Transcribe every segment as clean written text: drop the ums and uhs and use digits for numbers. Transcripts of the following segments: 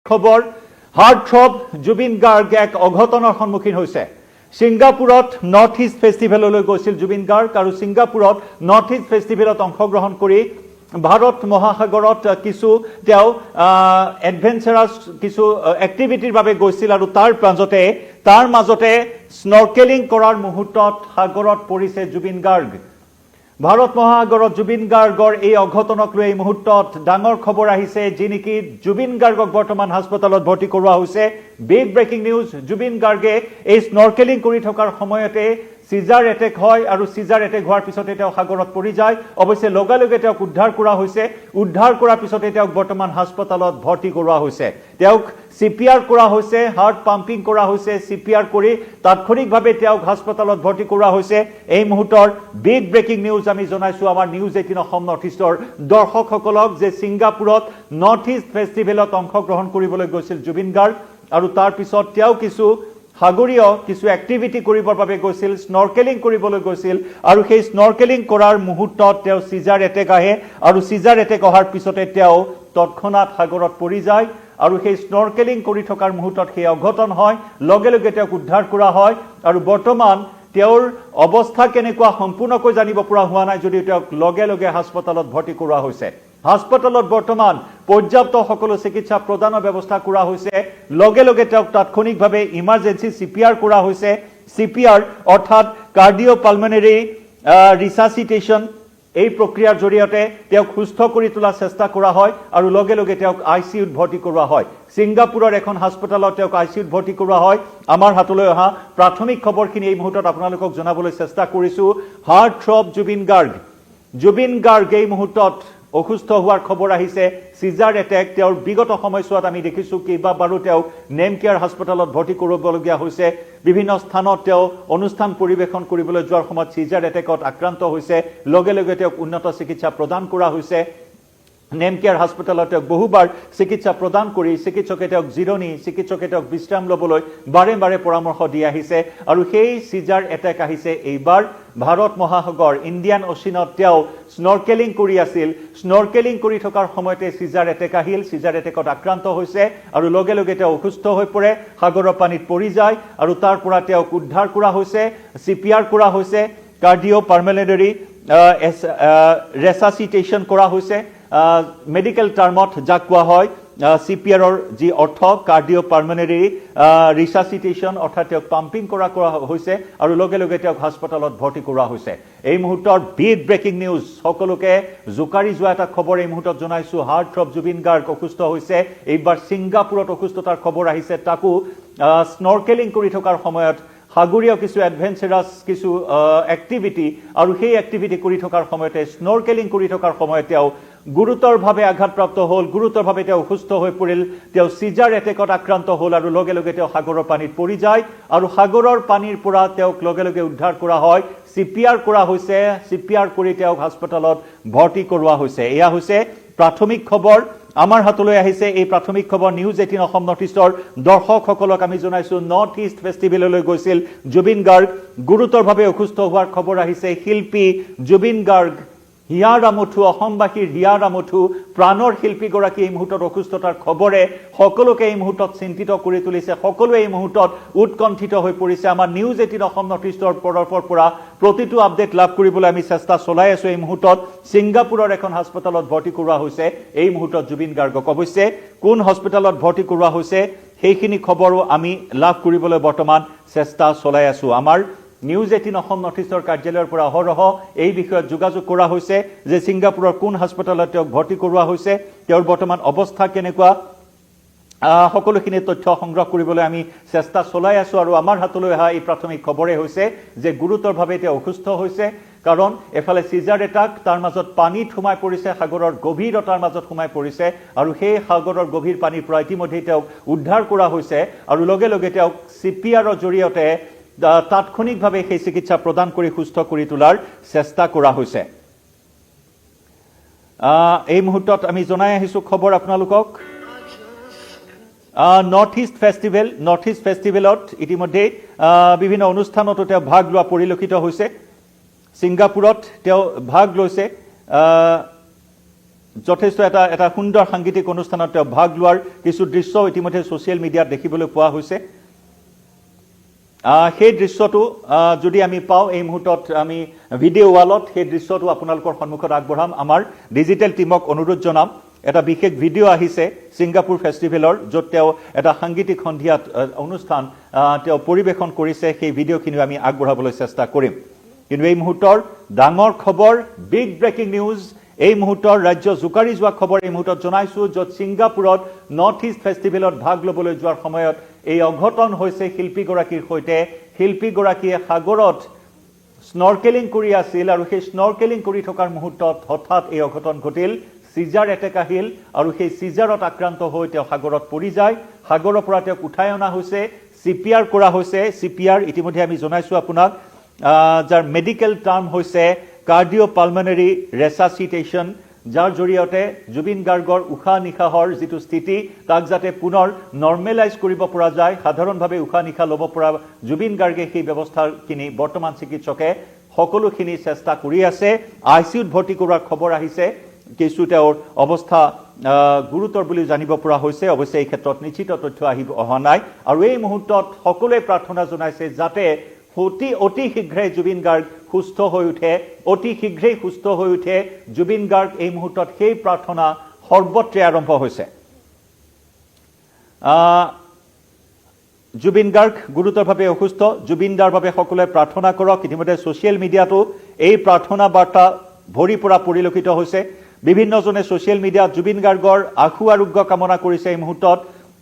খবৰ হাৰ্টথ্ৰব জুবিন গাৰ্গ এক অঘটনৰ সন্মুখীন হৈছে সিংগাপুৰত নৰ্থ ইষ্ট ফেষ্টিভেললৈ গৈছিল জুবিন গাৰ্গ আৰু সিংগাপুৰত নৰ্থ ইষ্ট ফেষ্টিভেলত অংশগ্ৰহণ কৰি ভাৰত মহাসাগৰত কিছু তেওঁ এডভেঞ্চাৰাছ কিছু এক্টিভিটিৰ বাবে গৈছিল আৰু তাৰ মাজতে স্নৰ্কেলিং কৰাৰ মুহূৰ্তত সাগৰত পৰিছে জুবিন গাৰ্গ ভাৰত মহাসাগৰত জুবিন গাৰ্গৰ এই অঘটনক লৈ এই মুহূৰ্তত ডাঙৰ খবৰ আহিছে যি নেকি জুবিন গাৰ্গক বৰ্তমান হাস্পতালত ভৰ্তি কৰোৱা হৈছে বিগ ব্ৰেকিং নিউজ জুবিন গাৰ্গে এই স্নৰ্কেলিং কৰি থকাৰ সময়তে সিজাৰ এটেক হয় আৰু সিজাৰ এটেক হোৱাৰ পিছতে তেওঁ সাগৰত পৰি যায় অৱশ্যে লগে তেওঁক উদ্ধাৰ কৰা হৈছে উদ্ধাৰ কৰাৰ পিছতে তেওঁক বৰ্তমান হাস্পতালত ভৰ্তি কৰোৱা হৈছে তেওঁক সিপিআৰ কৰা হৈছে হাৰ্ট পাম্পিং কৰা হৈছে সিপিআৰ কৰি তাৎক্ষণিকভাৱে তেওঁক হাস্পতালত ভৰ্তি কৰোৱা হৈছে এই মুহূৰ্তৰ বিগ ব্ৰেকিং নিউজ আমি জনাইছো আমাৰ নিউজ 18 অসম নৰ্থ ইষ্টৰ দৰ্শকসকলক যে সিংগাপুৰত নৰ্থ ইষ্ট ফেষ্টিভেলত অংশগ্ৰহণ কৰিবলৈ গৈছিল জুবিন গাৰ্গ আৰু তাৰ পিছত তেওঁ সাগৰীয় কিছু এক্টিভিটি কৰিবৰ বাবে গৈছিল স্নৰ্কেলিং কৰিবলৈ গৈছিল আৰু সেই স্নৰ্কেলিং কৰাৰ মুহূৰ্তত তেওঁ সিজাৰ এটেক আহে আৰু সিজাৰ এটেক অহাৰ পিছতে তেওঁ তৎক্ষণাত সাগৰত পৰি যায় আৰু সেই স্নৰ্কেলিং কৰি থকাৰ মুহূৰ্তত সেই অঘটন হয় লগে তেওঁক উদ্ধাৰ কৰা হয় আৰু বৰ্তমান তেওঁৰ অৱস্থা কেনেকুৱা সম্পূৰ্ণকৈ জানিব পৰা হোৱা নাই যদিও তেওঁক লগে হাস্পতালত ভৰ্তি কৰোৱা হৈছে হাস্পতালত বৰ্তমান পৰ্যাপ্ত সকলো চিকিৎসা প্ৰদানৰ ব্যৱস্থা কৰা হৈছে লগে তেওঁক তাৎক্ষণিকভাৱে ইমাৰ্জেন্সি সিপিআৰ কৰা হৈছে সিপিআৰ অৰ্থাৎ কাৰ্ডিওপালমোনাৰী ৰিসাসিটেশন এই প্ৰক্ৰিয়াৰ জৰিয়তে তেওঁক সুস্থ কৰি তোলাৰ চেষ্টা কৰা হয় আৰু লগে তেওঁক আইসিইউত ভৰ্তি কৰোৱা হয় সিংগাপুৰৰ এখন হাস্পতালত তেওঁক আইসিইউত ভৰ্তি কৰোৱা হয় আমাৰ হাতলৈ অহা প্ৰাথমিক খবৰখিনি এই মুহূৰ্তত আপোনালোকক জনাবলৈ চেষ্টা কৰিছো হাৰ্টথ্ৰব জুবিন গাৰ্গ এই মুহূৰ্তত অসুস্থ হোৱাৰ খবৰ আহিছে সিজাৰ এটেক তেওঁৰ বিগত সময়ছোৱাত আমি দেখিছো কেইবাবাৰো তেওঁক নেমকেয়াৰ হাস্পতালত ভৰ্তি কৰিবলগীয়া হৈছে বিভিন্ন স্থানত তেওঁ অনুষ্ঠান পৰিৱেশন কৰিবলৈ যোৱাৰ সময়ত সিজাৰ এটেকত আক্ৰান্ত হৈছে লগে তেওঁক উন্নত চিকিৎসা প্ৰদান কৰা হৈছে নেমকেয়াৰ হাস্পতালত তেওঁক বহুবাৰ চিকিৎসা প্ৰদান কৰি চিকিৎসকে তেওঁক জিৰণি চিকিৎসকে তেওঁক বিশ্ৰাম ল'বলৈ বাৰে পৰামৰ্শ দি আহিছে আৰু সেই সিজাৰ এটেক আহিছে এইবাৰ ভাৰত মহাসাগৰ ইণ্ডিয়ান অচিনত তেওঁ স্নৰ্কেলিং কৰি আছিল স্নৰ্কেলিং কৰি থকাৰ সময়তে সিজাৰ এটেক আহিল সিজাৰ এটেকত আক্ৰান্ত হৈছে আৰু লগে তেওঁ অসুস্থ হৈ পৰে সাগৰৰ পানীত পৰি যায় আৰু তাৰ পৰা তেওঁক উদ্ধাৰ কৰা হৈছে সিপিআৰ কৰা হৈছে কাৰ্ডিওপালমোনাৰী ৰেসাসিটেশন কৰা হৈছে মেডিকেল টাৰ্মত যাক কোৱা হয় সিপিআৰৰ যি অৰ্থ কাৰ্ডিওপালমোনাৰী ৰিসাসিটেশন অৰ্থাৎ তেওঁক পাম্পিং কৰা হৈছে আৰু লগে তেওঁক হাস্পতালত ভৰ্তি কৰোৱা হৈছে এই মুহূৰ্তৰ বিগ ব্ৰেকিং নিউজ সকলোকে জোকাৰি যোৱা এটা খবৰ এই মুহূৰ্তত জনাইছো হাৰ্টথ্ৰব জুবিন গাৰ্গ অসুস্থ হৈছে এইবাৰ সিংগাপুৰত অসুস্থতাৰ খবৰ আহিছে তাকো স্নৰ্কেলিং কৰি থকাৰ সময়ত সাগৰীয় কিছু এডভেঞ্চাৰাছ কিছু এক্টিভিটি আৰু সেই এক্টিভিটি কৰি থকাৰ সময়তে স্নৰ্কেলিং কৰি থকাৰ সময়তে তেওঁ গুৰুতৰভাৱে আঘাতপ্ৰাপ্ত হ'ল গুৰুতৰভাৱে তেওঁ অসুস্থ হৈ পৰিল তেওঁ সিজাৰ এটেকত আক্ৰান্ত হ'ল আৰু লগে তেওঁ সাগৰৰ পানীত পৰি যায় আৰু সাগৰৰ পানীৰ পৰা তেওঁক লগে উদ্ধাৰ কৰা হয় সিপিআৰ কৰা হৈছে সিপিআৰ কৰি তেওঁক হাস্পতালত ভৰ্তি কৰোৱা হৈছে এয়া হৈছে প্ৰাথমিক খবৰ আমাৰ হাতলৈ আহিছে এই প্ৰাথমিক খবৰ নিউজ 18 অসম নৰ্থ ইষ্টৰ দৰ্শকসকলক আমি জনাইছো নৰ্থ ইষ্ট ফেষ্টিভেললৈ গৈছিল জুবিন গাৰ্গ গুৰুতৰভাৱে অসুস্থ হোৱাৰ খবৰ আহিছে শিল্পী জুবিন গাৰ্গ হিয়াৰ আমঠু অসমবাসীৰ হিয়াৰ আমঠু প্ৰাণৰ শিল্পীগৰাকী এই মুহূৰ্তত অসুস্থতাৰ খবৰে সকলোকে এই মুহূৰ্তত চিন্তিত কৰি তুলিছে সকলোৱে এই মুহূৰ্তত উৎকণ্ঠিত হৈ পৰিছে আমাৰ নিউজ 18 অসম নৰ্থ ইষ্টৰ তৰফৰ পৰা প্ৰতিটো আপডেট লাভ কৰিবলৈ আমি চেষ্টা চলাই আছো এই মুহূৰ্তত সিংগাপুৰৰ এখন হাস্পতালত ভৰ্তি কৰোৱা হৈছে এই মুহূৰ্তত জুবিন গাৰ্গক অৱশ্যে কোন হাস্পতালত ভৰ্তি কৰোৱা হৈছে সেইখিনি খবৰো আমি লাভ কৰিবলৈ বৰ্তমান চেষ্টা চলাই আছো আমাৰ নিউজ 18 অসম নৰ্থ ইষ্টৰ কাৰ্যালয়ৰ পৰা অহৰহ এই বিষয়ত যোগাযোগ কৰা হৈছে যে সিংগাপুৰৰ কোন হাস্পতালত তেওঁক ভৰ্তি কৰোৱা হৈছে তেওঁৰ বৰ্তমান অৱস্থা কেনেকুৱা সকলোখিনি তথ্য সংগ্ৰহ কৰিবলৈ আমি চেষ্টা চলাই আছো আৰু আমাৰ হাতলৈ অহা এই প্ৰাথমিক খবৰে হৈছে যে গুৰুতৰভাৱে তেওঁ অসুস্থ হৈছে কাৰণ এফালে সিজাৰ এটাক তাৰ মাজত পানীত সোমাই পৰিছে সাগৰৰ গভীৰতাৰ মাজত সোমাই পৰিছে আৰু সেই সাগৰৰ গভীৰ পানীৰ পৰা ইতিমধ্যে তেওঁক উদ্ধাৰ কৰা হৈছে আৰু লগে তেওঁক সিপিআৰৰ জৰিয়তে তাৎক্ষণিকভাৱে সেই চিকিৎসা প্ৰদান কৰি সুস্থ কৰি তোলাৰ চেষ্টা কৰা হৈছে এই মুহূৰ্তত আমি জনাই আহিছো খবৰ আপোনালোকক নৰ্থ ইষ্ট ফেষ্টিভেলত ইতিমধ্যে বিভিন্ন অনুষ্ঠানত তেওঁ ভাগ লোৱা পৰিলক্ষিত হৈছে সিংগাপুৰত তেওঁ ভাগ লৈছে যথেষ্ট এটা সুন্দৰ সাংগীতিক অনুষ্ঠানত তেওঁ ভাগ লোৱাৰ কিছু দৃশ্য ইতিমধ্যে ছ'চিয়েল মিডিয়াত দেখিবলৈ পোৱা হৈছে সেই দৃশ্যটো যদি আমি পাওঁ এই মুহূৰ্তত আমি ভিডিঅ' ৱালত সেই দৃশ্যটো আপোনালোকৰ সন্মুখত আগবঢ়াম আমাৰ ডিজিটেল টিমক অনুৰোধ জনাম এটা বিশেষ ভিডিঅ' আহিছে ছিংগাপুৰ ফেষ্টিভেলৰ য'ত তেওঁ এটা সাংগীতিক সন্ধিয়াত অনুষ্ঠান তেওঁ পৰিৱেশন কৰিছে সেই ভিডিঅ'খিনিও আমি আগবঢ়াবলৈ চেষ্টা কৰিম কিন্তু এই মুহূৰ্তৰ ডাঙৰ খবৰ বিগ ব্ৰেকিং নিউজ এই মুহূৰ্তৰ ৰাজ্য জোকাৰি যোৱা খবৰ এই মুহূৰ্তত জনাইছো য'ত ছিংগাপুৰত নৰ্থ ইষ্ট ফেষ্টিভেলত ভাগ ল'বলৈ যোৱাৰ সময়ত এই অঘটন হৈছে শিল্পীগৰাকীৰ সৈতে শিল্পীগৰাকীয়ে সাগৰত স্নৰ্কেলিং কৰি আছিল আৰু সেই স্নৰ্কেলিং কৰি থকাৰ মুহূৰ্তত হঠাৎ এই অঘটন ঘটিল সিজাৰ এটেক আহিল আৰু সেই সিজাৰত আক্ৰান্ত হৈ তেওঁ সাগৰত পৰি যায় সাগৰৰ পৰা তেওঁক উঠাই অনা হৈছে চিপিআৰ কৰা হৈছে চিপিআৰ ইতিমধ্যে আমি জনাইছো আপোনাক যাৰ মেডিকেল টাৰ্ম হৈছে কাৰ্ডিঅ'পালমনাৰী ৰেচাচিটেশ্যন যাৰ জৰিয়তে জুবিন গাৰ্গৰ উশাহ নিশাহৰ যিটো স্থিতি তাক যাতে পুনৰ নৰ্মেলাইজ কৰিব পৰা যায় সাধাৰণভাৱে উশাহ নিশাহ ল'ব পৰা জুবিন গাৰ্গে সেই ব্যৱস্থাখিনি বৰ্তমান চিকিৎসকে সকলোখিনি চেষ্টা কৰি আছে আইচিইউত ভৰ্তি কৰাৰ খবৰ আহিছে কিছু তেওঁৰ অৱস্থা গুৰুতৰ বুলি জানিব পৰা হৈছে অৱশ্যে এই ক্ষেত্ৰত নিশ্চিত তথ্য অহা নাই আৰু এই মুহূৰ্তত সকলোৱে প্ৰাৰ্থনা জনাইছে যাতে অতি শীঘ্ৰে জুবিন গাৰ্গ সুস্থ হৈ উঠে অতি শীঘ্ৰেই সুস্থ হৈ উঠে জুবিন গাৰ্গ এই মুহূৰ্তত সেই প্ৰাৰ্থনা সৰ্বত্ৰে আৰম্ভ হৈছে জুবিন গাৰ্গ গুৰুতৰভাৱে অসুস্থ জুবিন দাৰ বাবে সকলোৱে প্ৰাৰ্থনা কৰক ইতিমধ্যে ছ'চিয়েল মিডিয়াতো এই প্ৰাৰ্থনা বাৰ্তা ভৰি পৰা পৰিলক্ষিত হৈছে বিভিন্নজনে ছ'চিয়েল মিডিয়াত জুবিন গাৰ্গৰ আশু আৰোগ্য কামনা কৰিছে এই মুহূৰ্তত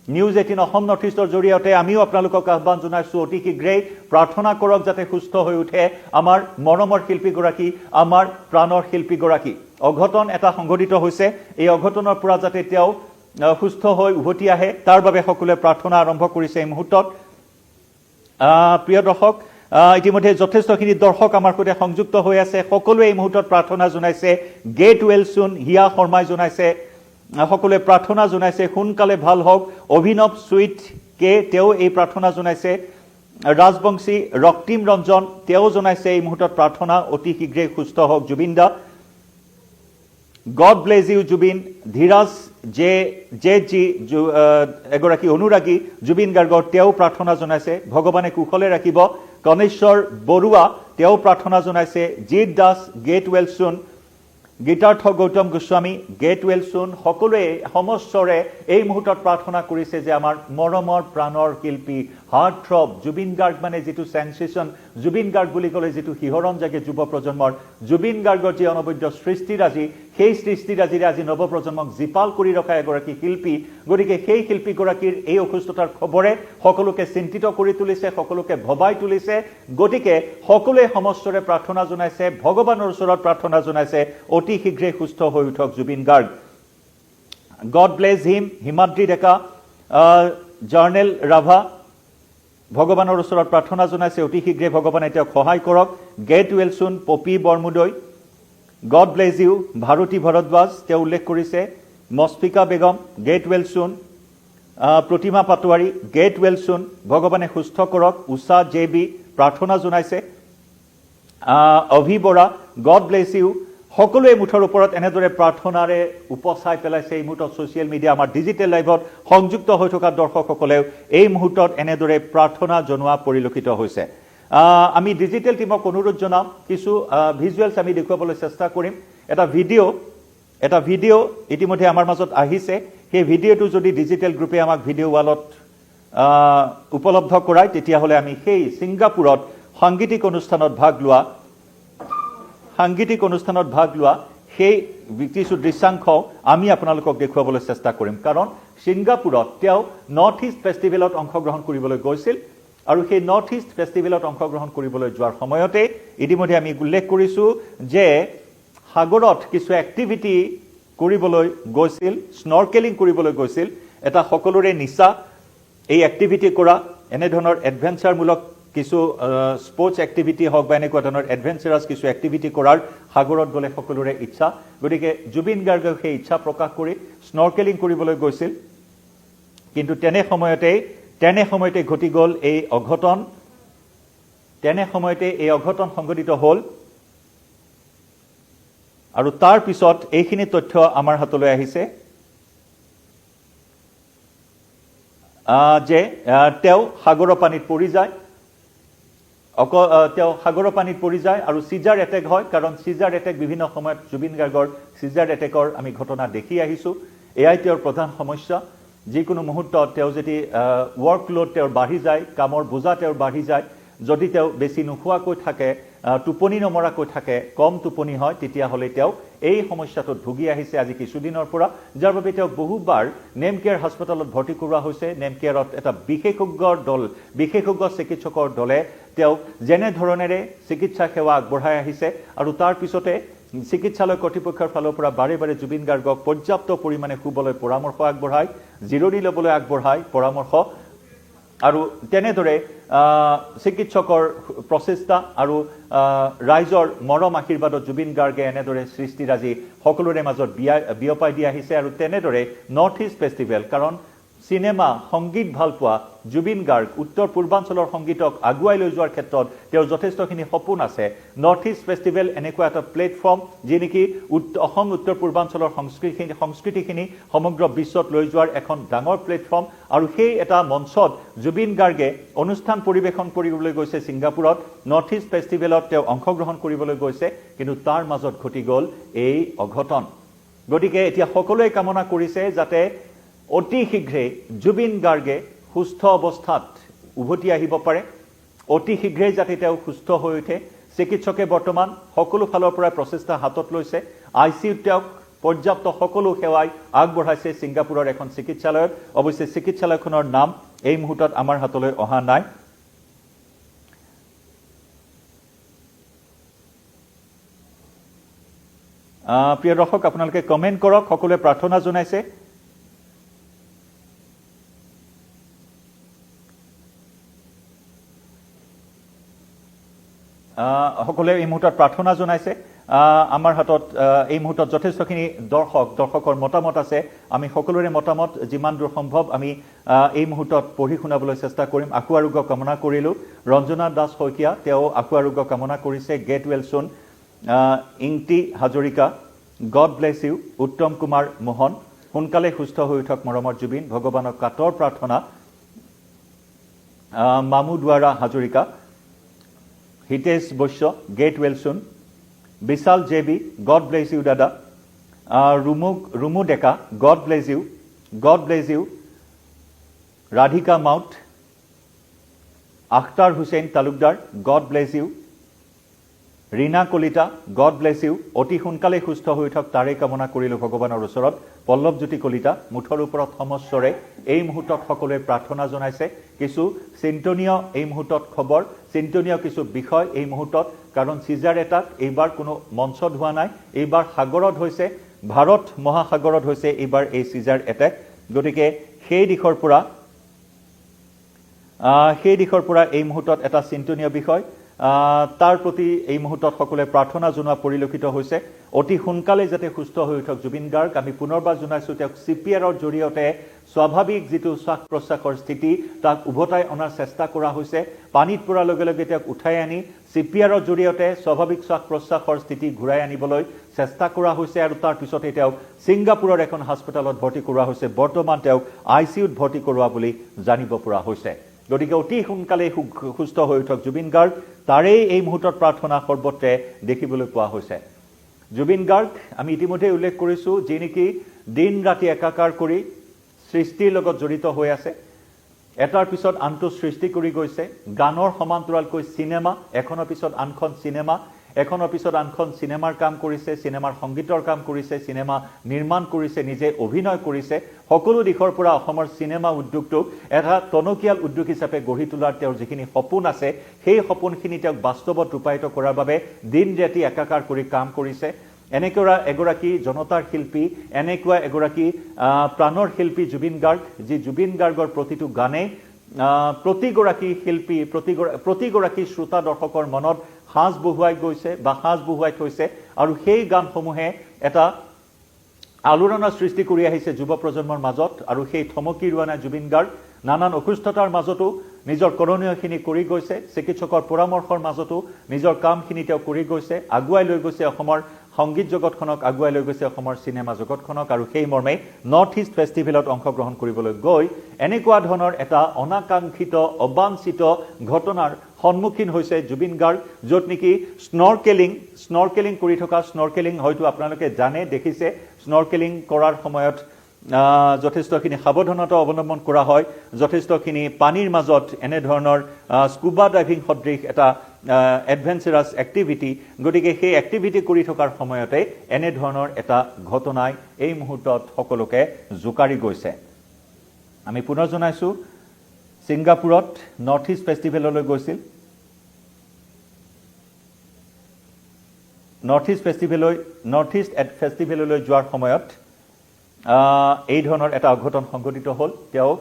নিউজ 18 অসম নৰ্থ ইষ্টৰ জৰিয়তে আমিও আপোনালোকক আহ্বান জনাইছো অতি শীঘ্ৰেই প্ৰাৰ্থনা কৰক যাতে সুস্থ হৈ উঠে আমাৰ মৰমৰ শিল্পীগৰাকী আমাৰ প্ৰাণৰ শিল্পীগৰাকী অঘটন এটা সংঘটিত হৈছে এই অঘটনৰ পৰা যাতে তেওঁ সুস্থ হৈ উভতি আহে তাৰ বাবে সকলোৱে প্ৰাৰ্থনা আৰম্ভ কৰিছে এই মুহূৰ্তত প্ৰিয় দৰ্শক ইতিমধ্যে যথেষ্টখিনি দৰ্শক আমাৰ সৈতে সংযুক্ত হৈ আছে সকলোৱে এই মুহূৰ্তত প্ৰাৰ্থনা জনাইছে গেট ৱেল চুন হিয়া শৰ্মাই জনাইছে সকলোৱে প্ৰাৰ্থনা জনাইছে সোনকালে ভাল হওক অভিনৱ সুইট কে তেওঁ এই প্ৰাৰ্থনা জনাইছে ৰাজবংশী ৰক্তিম ৰঞ্জন তেওঁ জনাইছে এই মুহূৰ্তত প্ৰাৰ্থনা অতি শীঘ্ৰেই সুস্থ হওক Zubeen da God bless you Zubeen Dhiraj ji এগৰাকী অনুৰাগী জুবিন গাৰ্গৰ তেওঁ প্ৰাৰ্থনা জনাইছে ভগৱানে কুশলে ৰাখিব কণেশ্বৰ বৰুৱা তেওঁ প্ৰাৰ্থনা জনাইছে জিৎ দাস গেট ৱেল চুন গীতাৰ্থ গৌতম গোস্বামী গেট ৱেল চুন সকলোৱে সমস্বৰে এই মুহূৰ্তত প্ৰাৰ্থনা কৰিছে যে আমাৰ মৰমৰ প্ৰাণৰ শিল্পী হাৰ্ট থ্ৰব জুবিন গাৰ্গ মানে যিটো সেন্সেশন জুবিন গাৰ্গ বুলি ক'লে যিটো শিহৰণ জাগে যুৱ প্ৰজন্মৰ জুবিন গাৰ্গৰ যি অনবদ্য সৃষ্টিৰাজি সেই সৃষ্টিৰাজিৰে আজি নৱপ্ৰজন্মক জীপাল কৰি ৰখা এগৰাকী শিল্পী গতিকে সেই শিল্পীগৰাকীৰ এই অসুস্থতাৰ খবৰে সকলোকে চিন্তিত কৰি তুলিছে সকলোকে ভবাই তুলিছে গতিকে সকলোৱে সমস্বৰে প্ৰাৰ্থনা জনাইছে ভগৱানৰ ওচৰত প্ৰাৰ্থনা জনাইছে অতি শীঘ্ৰে সুস্থ হৈ উঠক জুবিন গাৰ্গ গড ব্লেজ হিম হিমাদ্ৰী ডেকা জাৰ্নেল ৰাভা ভগৱানৰ ওচৰত প্ৰাৰ্থনা জনাইছে অতি শীঘ্ৰে ভগৱানে তেওঁক সহায় কৰক get well soon Popi Bormudoi God bless you Bharati Bhardwaj তেওঁ উল্লেখ কৰিছে মস্ফিকা বেগম গেট ৱেল চুন প্ৰতিমা পাটোৱাৰী গেট ৱেল চুন ভগৱানে সুস্থ কৰক উষা জেবি প্ৰাৰ্থনা জনাইছে অভি বৰা গড ব্লেজ ইউ সকলোৱে মুঠৰ ওপৰত এনেদৰে প্ৰাৰ্থনাৰে উপচাই পেলাইছে এই মুহূৰ্তত ছ'চিয়েল মিডিয়া আমাৰ ডিজিটেল লাইভত সংযুক্ত হৈ থকা দৰ্শকসকলেও এই মুহূৰ্তত এনেদৰে প্ৰাৰ্থনা জনোৱা পৰিলক্ষিত হৈছে আমি ডিজিটেল টিমক অনুৰোধ জনাম কিছু ভিজুৱেলছ আমি দেখুৱাবলৈ চেষ্টা কৰিম এটা ভিডিঅ' ইতিমধ্যে আমাৰ মাজত আহিছে সেই ভিডিঅ'টো যদি ডিজিটেল গ্ৰুপে আমাক ভিডিঅ' ৱালত উপলব্ধ কৰায় তেতিয়াহ'লে আমি সেই ছিংগাপুৰত সাংগীতিক অনুষ্ঠানত ভাগ লোৱা সেই কিছু দৃশ্যাংশ আমি আপোনালোকক দেখুৱাবলৈ চেষ্টা কৰিম কাৰণ ছিংগাপুৰত তেওঁ নৰ্থ ইষ্ট ফেষ্টিভেলত অংশগ্ৰহণ কৰিবলৈ গৈছিল আৰু সেই নৰ্থ ইষ্ট ফেষ্টিভেলত অংশগ্ৰহণ কৰিবলৈ যোৱাৰ সময়তে ইতিমধ্যে আমি উল্লেখ কৰিছোঁ যে সাগৰত কিছু এক্টিভিটি কৰিবলৈ গৈছিল স্নৰ্কেলিং কৰিবলৈ গৈছিল এটা সকলোৰে নিচা এই এক্টিভিটি কৰা এনেধৰণৰ এডভেঞ্চাৰমূলক কিছু স্পৰ্টছ এক্টিভিটি হওক বা এনেকুৱা ধৰণৰ এডভেঞ্চাৰাছ কিছু এক্টিভিটি কৰাৰ সাগৰত গ'লে সকলোৰে ইচ্ছা গতিকে জুবিন গাৰ্গে সেই ইচ্ছা প্ৰকাশ কৰি স্নৰ্কেলিং কৰিবলৈ গৈছিল কিন্তু তেনে সময়তে ঘটি গ'ল এই অঘটন সংঘটিত হ'ল আৰু তাৰ পিছত এইখিনি তথ্য আমাৰ হাতলৈ আহিছে যে তেওঁ সাগৰৰ পানীত পৰি যায় তেওঁ সাগৰৰ পানীত পৰি যায় আৰু সিজাৰ এটেক হয় কাৰণ সিজাৰ এটেক বিভিন্ন সময়ত জুবিন গাৰ্গৰ সিজাৰ এটেকৰ আমি ঘটনা দেখি আহিছো এয়াই তেওঁৰ প্ৰধান সমস্যা যিকোনো মুহূৰ্তত তেওঁ যদি ওয়াৰ্কলোড তেওঁৰ বাঢ়ি যায় কামৰ বোজা তেওঁৰ বাঢ়ি যায় যদি তেওঁ বেছি নুখুৱাকৈ থাকে টোপনি নমৰাকৈ থাকে কম টোপনি হয় তেতিয়া হলে তেওঁ এই সমস্যাটোত ভুগি আহিছে আজি কিছুদিনৰ পৰা যাৰ বাবে তেওঁ বহুবাৰ নেমকেয়াৰ হাস্পতালত ভৰ্তি কৰোৱা হৈছে নেমকেয়াৰত এটা বিশেষজ্ঞ চিকিৎসকৰ দলে তেওঁ যেনে ধৰণেৰে চিকিৎসা সেৱা আগবঢ়াই আহিছে আৰু তাৰ পিছতে চিকিৎসালয় কৰ্তৃপক্ষৰ ফালৰ পৰা বাৰে বাৰে জুবিন গাৰ্গক পৰ্যাপ্ত পৰিমাণে শুবলৈ পৰামৰ্শ আগবঢ়ায় জিৰণি ল'বলৈ আগবঢ়ায় পৰামৰ্শ আৰু তেনেদৰে চিকিৎসকৰ প্ৰচেষ্টা আৰু ৰাইজৰ মৰম আশীৰ্বাদত জুবিন গাৰ্গে এনেদৰে সৃষ্টিৰাজি সকলোৰে মাজত বিয়পাই দি আহিছে আৰু তেনেদৰে নৰ্থ ইষ্ট ফেষ্টিভেল কাৰণ সিনেমা সংগীত ভাল পোৱা জুবিন গাৰ্গ উত্তৰ পূৰ্বাঞ্চলৰ সংগীতক আগুৱাই লৈ যোৱাৰ ক্ষেত্ৰত তেওঁৰ যথেষ্টখিনি সপোন আছে নৰ্থ ইষ্ট ফেষ্টিভেল এনেকুৱা এটা প্লেটফৰ্ম যি নেকি অসম উত্তৰ পূৰ্বাঞ্চলৰ সংস্কৃতিখিনি সমগ্ৰ বিশ্বত লৈ যোৱাৰ এখন ডাঙৰ প্লেটফৰ্ম আৰু সেই এটা মঞ্চত জুবিন গাৰ্গে অনুষ্ঠান পৰিৱেশন কৰিবলৈ গৈছে ছিংগাপুৰত নৰ্থ ইষ্ট ফেষ্টিভেলত তেওঁ অংশগ্ৰহণ কৰিবলৈ গৈছে কিন্তু তাৰ মাজত ঘটি গ'ল এই অঘটন গতিকে এতিয়া সকলোৱে কামনা কৰিছে যাতে অতি শীঘ্ৰে জুবিন গাৰ্গে সুস্থ অৱস্থাত উভতি আহিব পাৰে অতি শীঘ্ৰে যাতে তেওঁ সুস্থ হৈ উঠে চিকিৎসকে বৰ্তমান সকলো ফালৰ পৰা প্ৰচেষ্টা হাতত লৈছে আইচিইউত তেওঁক পৰ্যাপ্ত সকলো সেৱাই আগবঢ়াইছে ছিংগাপুৰৰ এখন চিকিৎসালয়ত অৱশ্যে চিকিৎসালয়খনৰ নাম এই মুহূৰ্তত আমাৰ হাতলৈ অহা নাই প্ৰিয় দৰ্শক আপোনালোকে কমেন্ট কৰক সকলোৱে প্ৰাৰ্থনা জনাইছে সকলে এই মুহূৰ্তত প্ৰাৰ্থনা জনাইছে আমাৰ হাতত এই মুহূৰ্তত যথেষ্টখিনি দৰ্শকৰ মতামত আছে আমি সকলোৰে মতামত যিমান দূৰ সম্ভৱ আমি এই মুহূৰ্তত পঢ়ি শুনাবলৈ চেষ্টা কৰিম আকু আৰোগ্য কামনা কৰিলো ৰঞ্জনা দাস শইকীয়া তেওঁ আকু আৰোগ্য কামনা কৰিছে get well soon Ingti Hazarika God bless you Uttam Kumar Mohan সোনকালে সুস্থ হৈ উঠক মৰমৰ জুবিন ভগৱানক কাতৰ প্ৰাৰ্থনা Mamu Duwara Hazarika Hitesh Baishya get well soon Bishal জেবি গড ব্লেছ ইউ দাদা Rumu Deka God bless you Radhika মাউট Akhtar Hussain Talukdar God bless you Rina Kalita God bless you অতি সোনকালে সুস্থ হৈ উঠক তাৰে কামনা কৰিলো ভগৱানৰ ওচৰত পল্লৱজ্যোতি কলিতা মুঠৰ ওপৰত সমস্যৰে এই মুহূৰ্তত সকলোৱে প্ৰাৰ্থনা জনাইছে কিছু চিন্তনীয় এই মুহূৰ্তত খবৰ চিন্তনীয় কিছু বিষয় এই মুহূৰ্তত কাৰণ সিজাৰ এটাক এইবাৰ কোনো মঞ্চত হোৱা নাই এইবাৰ সাগৰত হৈছে ভাৰত মহাসাগৰত হৈছে এইবাৰ এই সিজাৰ এটাক গতিকে সেই দিশৰ পৰা এই মুহূৰ্তত এটা চিন্তনীয় বিষয় তাৰ প্ৰতি এই মুহূৰ্তত সকলোৱে প্ৰাৰ্থনা জনোৱা পৰিলক্ষিত হৈছে অতি সোনকালে যাতে সুস্থ হৈ উঠক জুবিন গাৰ্গ আমি পুনৰবাৰ জনাইছো তেওঁক চিপিআৰৰ জৰিয়তে স্বাভাৱিক যিটো শ্বাস প্ৰশ্বাসৰ স্থিতি তাক উভতাই অনাৰ চেষ্টা কৰা হৈছে পানীত পৰাৰ লগে লগে তেওঁক উঠাই আনি চিপিআৰৰ জৰিয়তে স্বাভাৱিক শ্বাস প্ৰশ্বাসৰ স্থিতি ঘূৰাই আনিবলৈ চেষ্টা কৰা হৈছে আৰু তাৰ পিছতে তেওঁক ছিংগাপুৰৰ এখন হাস্পতালত ভৰ্তি কৰোৱা হৈছে বৰ্তমান তেওঁক আইচিইউত ভৰ্তি কৰোৱা বুলি জানিব পৰা হৈছে গতিকে অতি সোনকালে সুস্থ হৈ উঠক জুবিন গাৰ্গ তাৰেই এই মুহূৰ্তত প্ৰাৰ্থনা সৰ্বত্ৰে দেখিবলৈ পোৱা হৈছে জুবিন গাৰ্গ আমি ইতিমধ্যে উল্লেখ কৰিছো যে নেকি দিন ৰাতি একাকাৰ কৰি সৃষ্টিৰ লগত জড়িত হৈ আছে এটাৰ পিছত আনটো সৃষ্টি কৰি গৈছে গানৰ সমান্তৰালকৈ সিনেমা এখনৰ পিছত আনখন সিনেমা এখনৰ পিছত আনখন সিনেমাৰ কাম কৰিছে সিনেমাৰ সংগীতৰ কাম কৰিছে সিনেমা নিৰ্মাণ কৰিছে নিজে অভিনয় কৰিছে সকলো দিশৰ পৰা অসমৰ সিনেমা উদ্যোগটোক এটা টনকিয়াল উদ্যোগ হিচাপে গঢ়ি তোলাৰ তেওঁৰ যিখিনি সপোন আছে সেই সপোনখিনি তেওঁক বাস্তৱত ৰূপায়িত কৰাৰ বাবে দিন ৰাতি একাকাৰ কৰি কাম কৰিছে এনেকুৱা এগৰাকী জনতাৰ শিল্পী এনেকুৱা এগৰাকী প্ৰাণৰ শিল্পী জুবিন গাৰ্গ যি জুবিন গাৰ্গৰ প্ৰতিটো গানে প্ৰতিগৰাকী শিল্পী প্ৰতিগৰাকী শ্ৰোতা দৰ্শকৰ মনত হাজ বহুৱাই গৈছে বা হাজ বহুৱাই থৈছে আৰু সেই গানসমূহে এটা আলোড়নৰ সৃষ্টি কৰি আহিছে যুৱ প্ৰজন্মৰ মাজত আৰু সেই থমকি ৰোৱা নাই জুবিন গাৰ্গ নানান অসুস্থতাৰ মাজতো নিজৰ কৰণীয়খিনি কৰি গৈছে চিকিৎসকৰ পৰামৰ্শৰ মাজতো নিজৰ কামখিনি তেওঁ কৰি গৈছে আগুৱাই লৈ গৈছে অসমৰ সংগীত জগতখনক আগুৱাই লৈ গৈছে অসমৰ চিনেমা জগতখনক আৰু সেই মৰ্মে নৰ্থ ইষ্ট ফেষ্টিভেলত অংশগ্ৰহণ কৰিবলৈ গৈ এনেকুৱা ধৰণৰ এটা অনাকাংক্ষিত অবাঞ্ছিত ঘটনাৰ সন্মুখীন হৈছে জুবিন গাৰ্গ য'ত নেকি স্নৰ্কেলিং কৰি থকা স্নৰ্কেলিং হয়তো আপোনালোকে জানে দেখিছে স্নৰ্কেলিং কৰাৰ সময়ত যথেষ্টখিনি সাৱধানতা অৱলম্বন কৰা হয় যথেষ্টখিনি পানীৰ মাজত এনে ধৰণৰ স্কুবা ডাইভিং সদৃশ এটা এডভেঞ্চাৰাছ এক্টিভিটি গতিকে সেই এক্টিভিটি কৰি থকাৰ সময়তে এনে ধৰণৰ এটা ঘটনাই এই মুহূৰ্তত সকলোকে জোকাৰি গৈছে আমি পুনৰ জনাইছো ছিংগাপুৰত নৰ্থ ইষ্ট ফেষ্টিভেললৈ গৈছিল নৰ্থ ইষ্ট ফেষ্টিভেললৈ যোৱাৰ সময়ত এই ধৰণৰ এটা অঘটন সংঘটিত হ'ল তেওঁ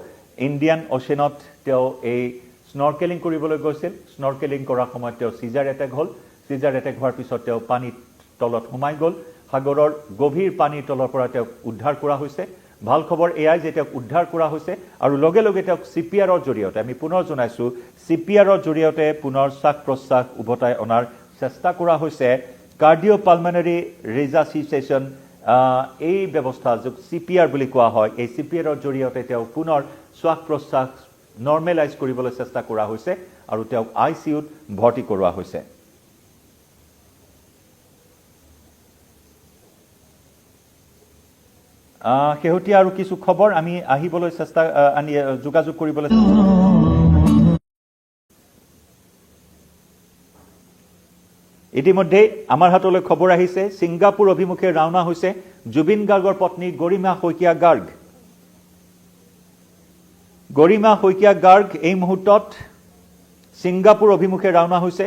ইণ্ডিয়ান অ'চেনত তেওঁ এই স্নৰ্কেলিং কৰিবলৈ গৈছিল স্নৰ্কেলিং কৰাৰ সময়ত তেওঁ চিজাৰ এটেক হোৱাৰ পিছত তেওঁ পানীৰ তলত সোমাই গ'ল সাগৰৰ গভীৰ পানীৰ তলৰ পৰা তেওঁক উদ্ধাৰ কৰা হৈছে ভাল খবৰ এয়াই যে তেওঁক উদ্ধাৰ কৰা হৈছে আৰু লগে লগে তেওঁক চিপিআৰৰ জৰিয়তে আমি পুনৰ জনাইছো চিপিআৰৰ জৰিয়তে পুনৰ শ্বাস প্ৰশ্বাস উভতাই অনাৰ চেষ্টা কৰা হৈছে কাৰ্ডিঅ'পালমনাৰী ৰিজাচিটেশ্যন এই ব্যৱস্থা য'ত চিপিআৰ বুলি কোৱা হয় এই চিপিআৰৰ জৰিয়তে তেওঁ পুনৰ শ্বাস প্ৰশ্বাস নৰ্মেলাইজ কৰিবলৈ চেষ্টা কৰা হৈছে আৰু তেওঁক আইচিইউত ভৰ্তি কৰোৱা হৈছে শেহতীয়া আৰু কিছু খবৰ আমি আহিবলৈ চেষ্টা যোগাযোগ কৰিবলৈ ইতিমধ্যে আমাৰ হাতলৈ খবৰ আহিছে ছিংগাপুৰ অভিমুখে ৰাওনা হৈছে জুবিন গাৰ্গৰ পত্নী গৰিমা শইকীয়া গাৰ্গ এই মুহূৰ্তত ছিংগাপুৰ অভিমুখে ৰাওনা হৈছে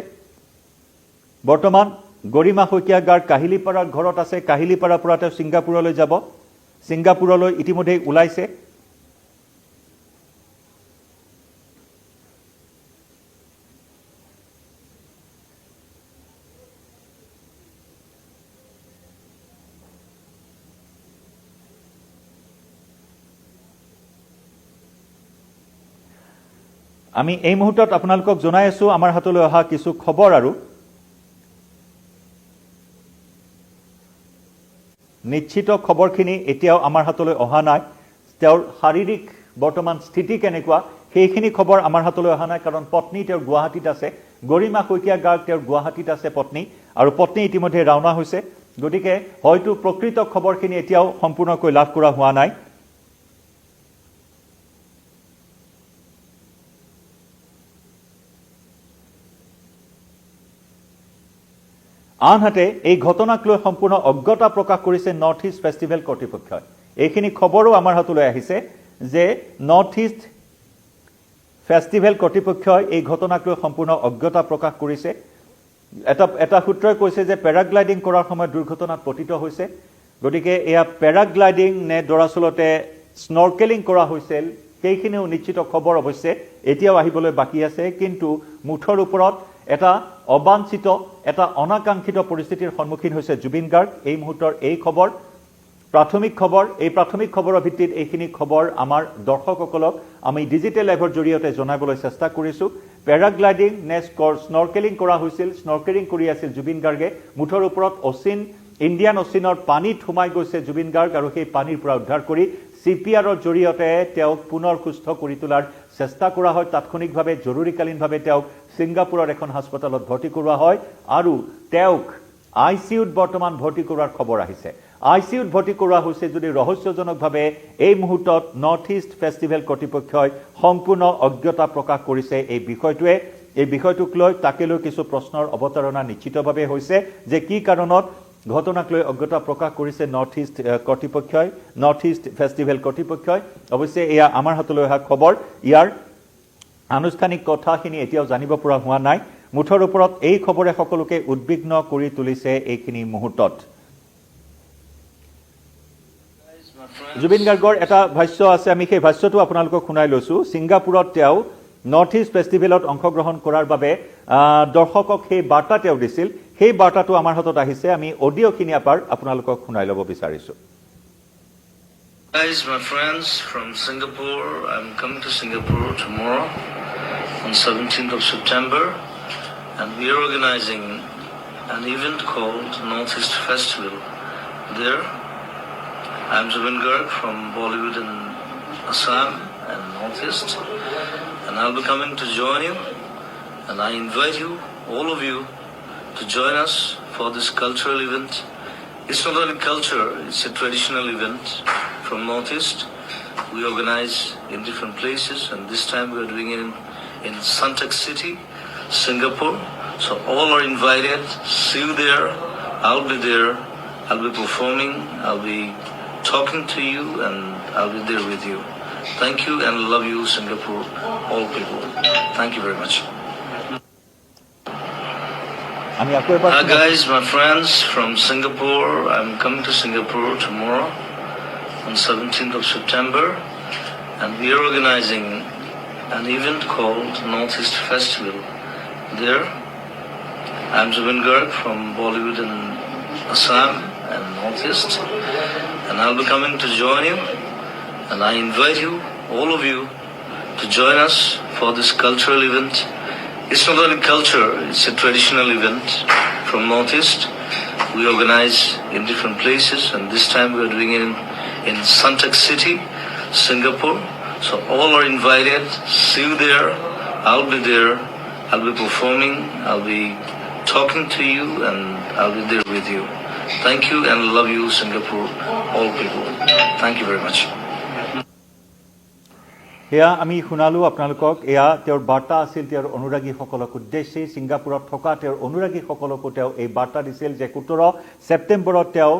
বৰ্তমান গৰিমা শইকীয়া গাৰ্গ কাহিলিপাৰাৰ ঘৰত আছে কাহিলিপাৰাৰ পৰা তেওঁ ছিংগাপুৰলৈ যাব ছিংগাপুৰলৈ ইতিমধ্যে ওলাইছে আমি এই মুহূৰ্তত আপোনালোকক জনাই আছো আমাৰ হাতলৈ অহা কিছু খবৰ আৰু নিশ্চিত খবৰখিনি এতিয়াও আমাৰ হাতলৈ অহা নাই তেওঁৰ শাৰীৰিক বৰ্তমান স্থিতি কেনেকুৱা সেইখিনি খবৰ আমাৰ হাতলৈ অহা নাই কাৰণ পত্নী তেওঁৰ গুৱাহাটীত আছে গৰিমা শইকীয়া গাৰ্গ তেওঁৰ গুৱাহাটীত আছে পত্নী আৰু পত্নী ইতিমধ্যে ৰাওনা হৈছে গতিকে হয়তো প্ৰকৃত খবৰখিনি এতিয়াও সম্পূৰ্ণকৈ লাভ কৰা হোৱা নাই আনহাতে এই ঘটনাক লৈ সম্পূৰ্ণ অজ্ঞতা প্ৰকাশ কৰিছে নৰ্থ ইষ্ট ফেষ্টিভেল কৰ্তৃপক্ষই এইখিনি খবৰো আমাৰ হাতলৈ আহিছে যে নৰ্থ ইষ্ট ফেষ্টিভেল কৰ্তৃপক্ষই এই ঘটনাক লৈ সম্পূৰ্ণ অজ্ঞতা প্ৰকাশ কৰিছে এটা সূত্ৰই কৈছে যে পেৰাগ্লাইডিং কৰাৰ সময়ত দুৰ্ঘটনাত পতিত হৈছে গতিকে এয়া পেৰাগ্লাইডিং নে দৰাচলতে স্নৰ্কেলিং কৰা হৈছিল সেইখিনিও নিশ্চিত খবৰ অৱশ্যে এতিয়াও আহিবলৈ বাকী আছে কিন্তু মুঠৰ ওপৰত এটা অবাঞ্ছিত এটা অনাকাংক্ষিত পৰিস্থিতিৰ সন্মুখীন হৈছে জুবিন গাৰ্গ এই মুহূৰ্তৰ এই খবৰ প্ৰাথমিক খবৰৰ ভিত্তিত এইখিনি খবৰ আমাৰ দৰ্শকসকলক আমি ডিজিটেল লাইভৰ জৰিয়তে জনাবলৈ চেষ্টা কৰিছো পেৰাগ্লাইডিং নে স্নৰ্কেলিং কৰা হৈছিল স্নৰ্কেলিং কৰি আছিল জুবিন গাৰ্গে মুঠৰ ওপৰত ইণ্ডিয়ান অচিনৰ পানীত সোমাই গৈছে জুবিন গাৰ্গ আৰু সেই পানীৰ পৰা উদ্ধাৰ কৰি চিপিআৰৰ জৰিয়তে তেওঁক পুনৰ সুস্থ কৰি তোলাৰ চেষ্টা কৰা হয় তাৎক্ষণিকভাৱে জৰুৰীকালীনভাৱে তেওঁক ছিংগাপুৰৰ এখন হাস্পতালত ভৰ্তি কৰোৱা হয় আৰু তেওঁক আইচিইউত বৰ্তমান ভৰ্তি কৰোৱাৰ খবৰ আহিছে আইচিইউত ভৰ্তি কৰোৱা হৈছে যদি ৰহস্যজনকভাৱে এই মুহূৰ্তত নৰ্থ ইষ্ট ফেষ্টিভেল কৰ্তৃপক্ষই সম্পূৰ্ণ অজ্ঞতা প্ৰকাশ কৰিছে এই বিষয়টোক লৈ তাকে লৈ কিছু প্ৰশ্নৰ অৱতাৰণা নিশ্চিতভাৱে হৈছে যে কি কাৰণত ঘটনাক লৈ অজ্ঞতা প্ৰকাশ কৰিছে নৰ্থ ইষ্ট ফেষ্টিভেল কৰ্তৃপক্ষই অৱশ্যে এয়া আমাৰ হাতলৈ অহা খবৰ ইয়াৰ আনুষ্ঠানিক কথাখিনি এতিয়াও জানিব পৰা হোৱা নাই মুঠৰ ওপৰত এই খবৰে সকলোকে উদ্বিগ্ন কৰি তুলিছে এইখিনি মুহূৰ্তত জুবিন গাৰ্গৰ এটা ভাষ্য আছে আমি সেই ভাষ্যটো আপোনালোকক শুনাই লৈছো ছিংগাপুৰত তেওঁ নৰ্থ ইষ্ট ফেষ্টিভেলত অংশগ্ৰহণ কৰাৰ বাবে দৰ্শকক সেই বাৰ্তা তেওঁ দিছিল সেই বাৰ্তাটো আমাৰ হাতত আহিছে আমি অডিঅ'খিনি আপোনালোকক শুনাই ল'ব বিচাৰিছো Guys, my friends from Singapore, I'm coming to Singapore tomorrow on 17th of September and we are organizing an event called Northeast Festival. There, I'm Zubin Garg from Bollywood in Assam and Northeast, and I'll be coming to join you, and I invite you, all of you, to join us for this cultural event. It's not only culture, it's a traditional event from Northeast. We organize in different places, and this time we are doing it in Suntec City, Singapore. So all are invited. See you there. I'll be there. I'll be performing. I'll be talking to you, and I'll be there with you. Thank you and love you, Singapore, all people. Thank you very much. আমি আকৌ এবাৰ Hi guys, my friends from Singapore. I'm coming to Singapore tomorrow on 17th of September, and we are organizing an event called Northeast Festival. There, I'm Zubin Garg from Bollywood in Assam and Northeast, and I'll be coming to join you, and I invite you, all of you, to join us for this cultural event. It's not only culture, it's a traditional event from Northeast. We organize in different places, and this time we are doing it in Suntec City, Singapore. So all are invited. See you there. I'll be there. I'll be performing. I'll be talking to you, and I'll be there with you. Thank you and love you, Singapore, all people. Thank you very much. এয়া আমি শুনালো আপোনালোকক এয়া তেওঁৰ বাৰ্তা আছিল তেওঁৰ অনুৰাগীসকলক উদ্দেশ্যি ছিংগাপুৰত থকা তেওঁৰ অনুৰাগীসকলকো তেওঁ এই বাৰ্তা দিছিল যে 17 ছেপ্টেম্বৰত তেওঁ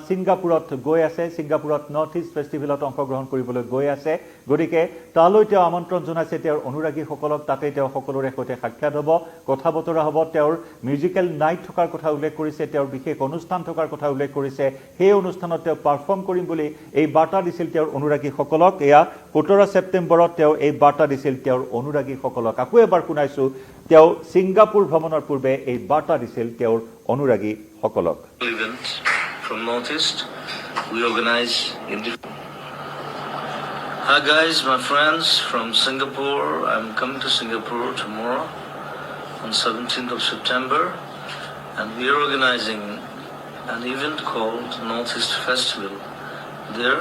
ছিংগাপুৰত গৈ আছে ছিংগাপুৰত নৰ্থ ইষ্ট ফেষ্টিভেলত অংশগ্ৰহণ কৰিবলৈ গৈ আছে গতিকে তালৈ তেওঁ আমন্ত্ৰণ জনাইছে তেওঁৰ অনুৰাগীসকলক তাতে তেওঁ সকলোৰে সৈতে সাক্ষাৎ হ'ব কথা বতৰা হ'ব তেওঁৰ মিউজিকেল নাইট থকাৰ কথা উল্লেখ কৰিছে তেওঁৰ বিশেষ অনুষ্ঠান থকাৰ কথা উল্লেখ কৰিছে সেই অনুষ্ঠানত তেওঁ পাৰফৰ্ম কৰিম বুলি এই বাৰ্তা দিছিল তেওঁৰ অনুৰাগীসকলক এয়া 17 ছেপ্টেম্বৰত তেওঁ এই বাৰ্তা দিছিল তেওঁৰ অনুৰাগীসকলক আকৌ এবাৰ শুনাইছো তেওঁ ছিংগাপুৰ ভ্ৰমণৰ পূৰ্বে এই বাৰ্তা দিছিল তেওঁৰ অনুৰাগীসকলক Event from Northeast. We organize in different. Hi guys, my friends from Singapore. I'm coming to Singapore tomorrow on 17th of September, and we are organizing an event called Northeast Festival. There,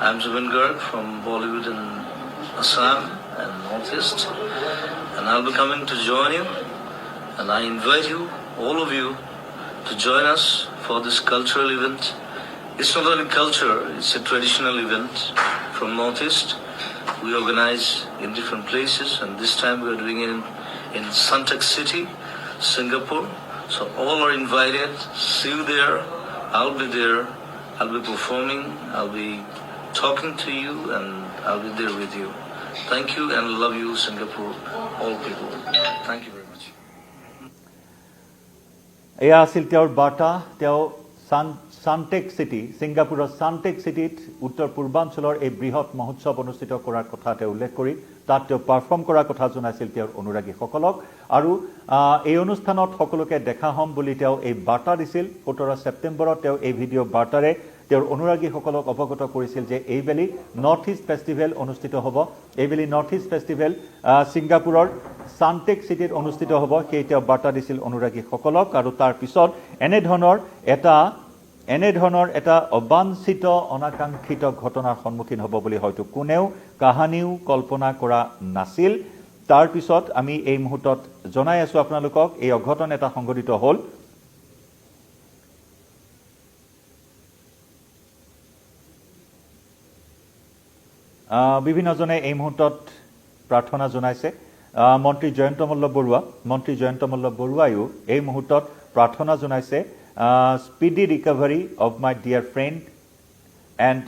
I'm Zubin Garg from Bollywood in Assam and Northeast, and I'll be coming to join you, and I invite you, all of you, to join us for this cultural event. It's not only culture, it's a traditional event from Northeast. We organize in different places, and this time we are doing it in Suntec City, Singapore. So all are invited. See you there. I'll be there. I'll be performing. I'll be talking to you, and I'll be there with you. Thank you and love you, Singapore, all people. Thank you very much. এয়া আছিল তেওঁৰ বাৰ্তা তেওঁ Suntech সিটি ছিংগাপুৰৰ Suntech সিটিত উত্তৰ পূৰ্বাঞ্চলৰ এই বৃহৎ মহোৎসৱ অনুষ্ঠিত কৰাৰ কথা তেওঁ উল্লেখ কৰি তাত তেওঁ পাৰফৰ্ম কৰাৰ কথা জনাইছিল তেওঁৰ অনুৰাগীসকলক আৰু এই অনুষ্ঠানত সকলোকে দেখা হ'ম বুলি তেওঁ এই বাৰ্তা দিছিল 17 ছেপ্টেম্বৰত তেওঁ এই ভিডিঅ' বাৰ্তাৰে তেওঁৰ অনুৰাগীসকলক অৱগত কৰিছিল যে এইবেলি নৰ্থ ইষ্ট ফেষ্টিভেল অনুষ্ঠিত হ'ব এইবেলি নৰ্থ ইষ্ট ফেষ্টিভেল ছিংগাপুৰৰ সানটেক সিটিত অনুষ্ঠিত হ'ব সেই তেওঁ বাৰ্তা দিছিল অনুৰাগীসকলক আৰু তাৰ পিছত এনে ধৰণৰ এটা অবাঞ্ছিত অনাকাংক্ষিত ঘটনাৰ সন্মুখীন হ'ব বুলি হয়তো কোনেও কাহানিও কল্পনা কৰা নাছিল তাৰ পিছত আমি এই মুহূৰ্তত জনাই আছো আপোনালোকক এই অঘটন এটা সংঘটিত হ'ল বিভিন্নজনে এই মুহূৰ্তত প্ৰাৰ্থনা জনাইছে মন্ত্ৰী জয়ন্ত মল্ল বৰুৱায়ো এই মুহূৰ্তত প্ৰাৰ্থনা জনাইছে speedy recovery of my dear friend and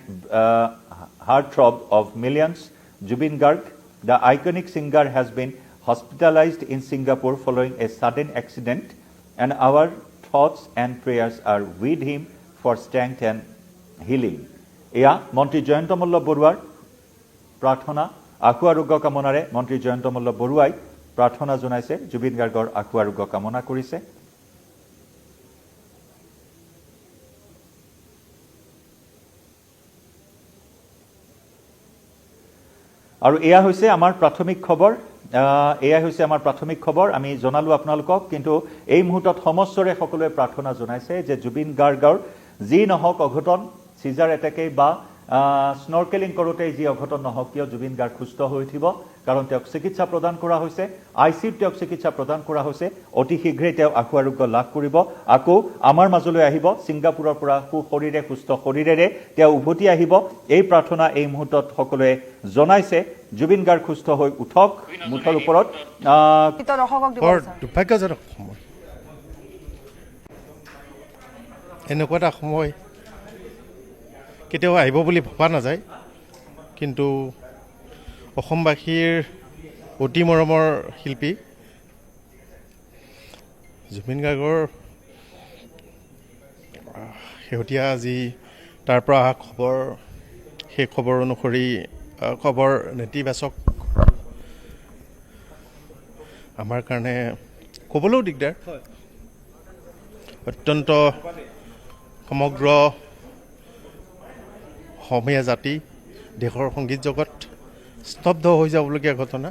heartthrob of millions, Zubin Garg. The iconic singer has been hospitalized in Singapore following a sudden accident, and our thoughts and prayers are with him for strength and healing. Eya Mantri Jayanta Malla Boruar Prathana Akhu Arogya Kamonare Mantri Jayanta Malla Boruai Prathana jonaise Zubin Gargor Akhu Arogya Kamona korise. আৰু এয়া হৈছে আমাৰ প্ৰাথমিক খবৰ এয়াই হৈছে আমাৰ প্ৰাথমিক খবৰ আমি জনালোঁ আপোনালোকক কিন্তু এই মুহূৰ্তত সমস্বৰে সকলোৱে প্ৰাৰ্থনা জনাইছে যে জুবিন গাৰ্গৰ যি নহওক অঘটন চিজাৰ এটেকেই বা স্নৰ্কেলিং কৰোঁতেই যি অঘটন নহওক কিয় জুবিন গাৰ্গ সুস্থ হৈ উঠিব কাৰণ তেওঁক চিকিৎসা প্ৰদান কৰা হৈছে আইচিইউত তেওঁক চিকিৎসা প্ৰদান কৰা হৈছে অতি শীঘ্ৰেই তেওঁ আশু আৰোগ্য লাভ কৰিব আকৌ আমাৰ মাজলৈ আহিব ছিংগাপুৰৰ পৰা সুশৰীৰে সুস্থ শৰীৰেৰে তেওঁ উভতি আহিব এই প্ৰাৰ্থনা এই মুহূৰ্তত সকলোৱে জনাইছে জুবিন গাৰ্গ সুস্থ হৈ উঠক মুঠৰ ওপৰত দুৰ্ভাগ্যজনক সময় এনেকুৱা এটা সময় কেতিয়াও আহিব বুলি ভবা নাযায় কিন্তু অসমবাসীৰ অতি মৰমৰ শিল্পী জুবিন গাৰ্গৰ শেহতীয়া যি তাৰ পৰা অহা খবৰ সেই খবৰ অনুসৰি খবৰ নেতিবাচক আমাৰ কাৰণে ক'বলৈও দিগদাৰ অত্যন্ত সমগ্ৰ অসমীয়া জাতি দেশৰ সংগীত জগত স্তব্ধ হৈ যাবলগীয়া ঘটনা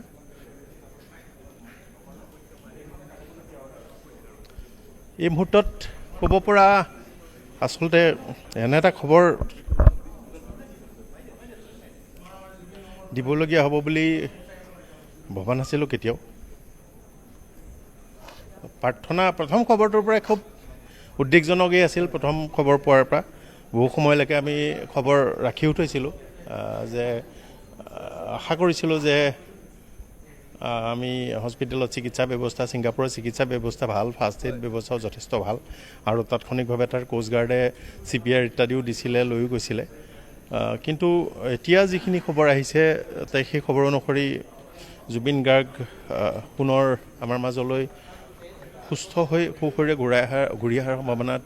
এই মুহূৰ্তত ক'ব পৰা আচলতে এনে এটা খবৰ দিবলগীয়া হ'ব বুলি ভবা নাছিলোঁ কেতিয়াও প্ৰাৰ্থনা প্ৰথম খবৰটোৰ পৰাই খুব উদ্বেগজনকেই আছিল প্ৰথম খবৰ পোৱাৰ পৰা বহু সময়লৈকে আমি খবৰ ৰাখিও থৈছিলোঁ যে আশা কৰিছিলোঁ যে আমি হস্পিটেলত চিকিৎসা ব্যৱস্থা ছিংগাপুৰৰ চিকিৎসা ব্যৱস্থা ভাল ফাৰ্ষ্ট এইড ব্যৱস্থাও যথেষ্ট ভাল আৰু তাৎক্ষণিকভাৱে তাৰ কোষ্টগাৰ্ডে CPR ইত্যাদিও দিছিলে লৈও গৈছিলে কিন্তু এতিয়া যিখিনি খবৰ আহিছে সেই খবৰ অনুসৰি জুবিন গাৰ্গ পুনৰ আমাৰ মাজলৈ সুস্থ হৈ সুখৰে ঘূৰি অহাৰ সম্ভাৱনা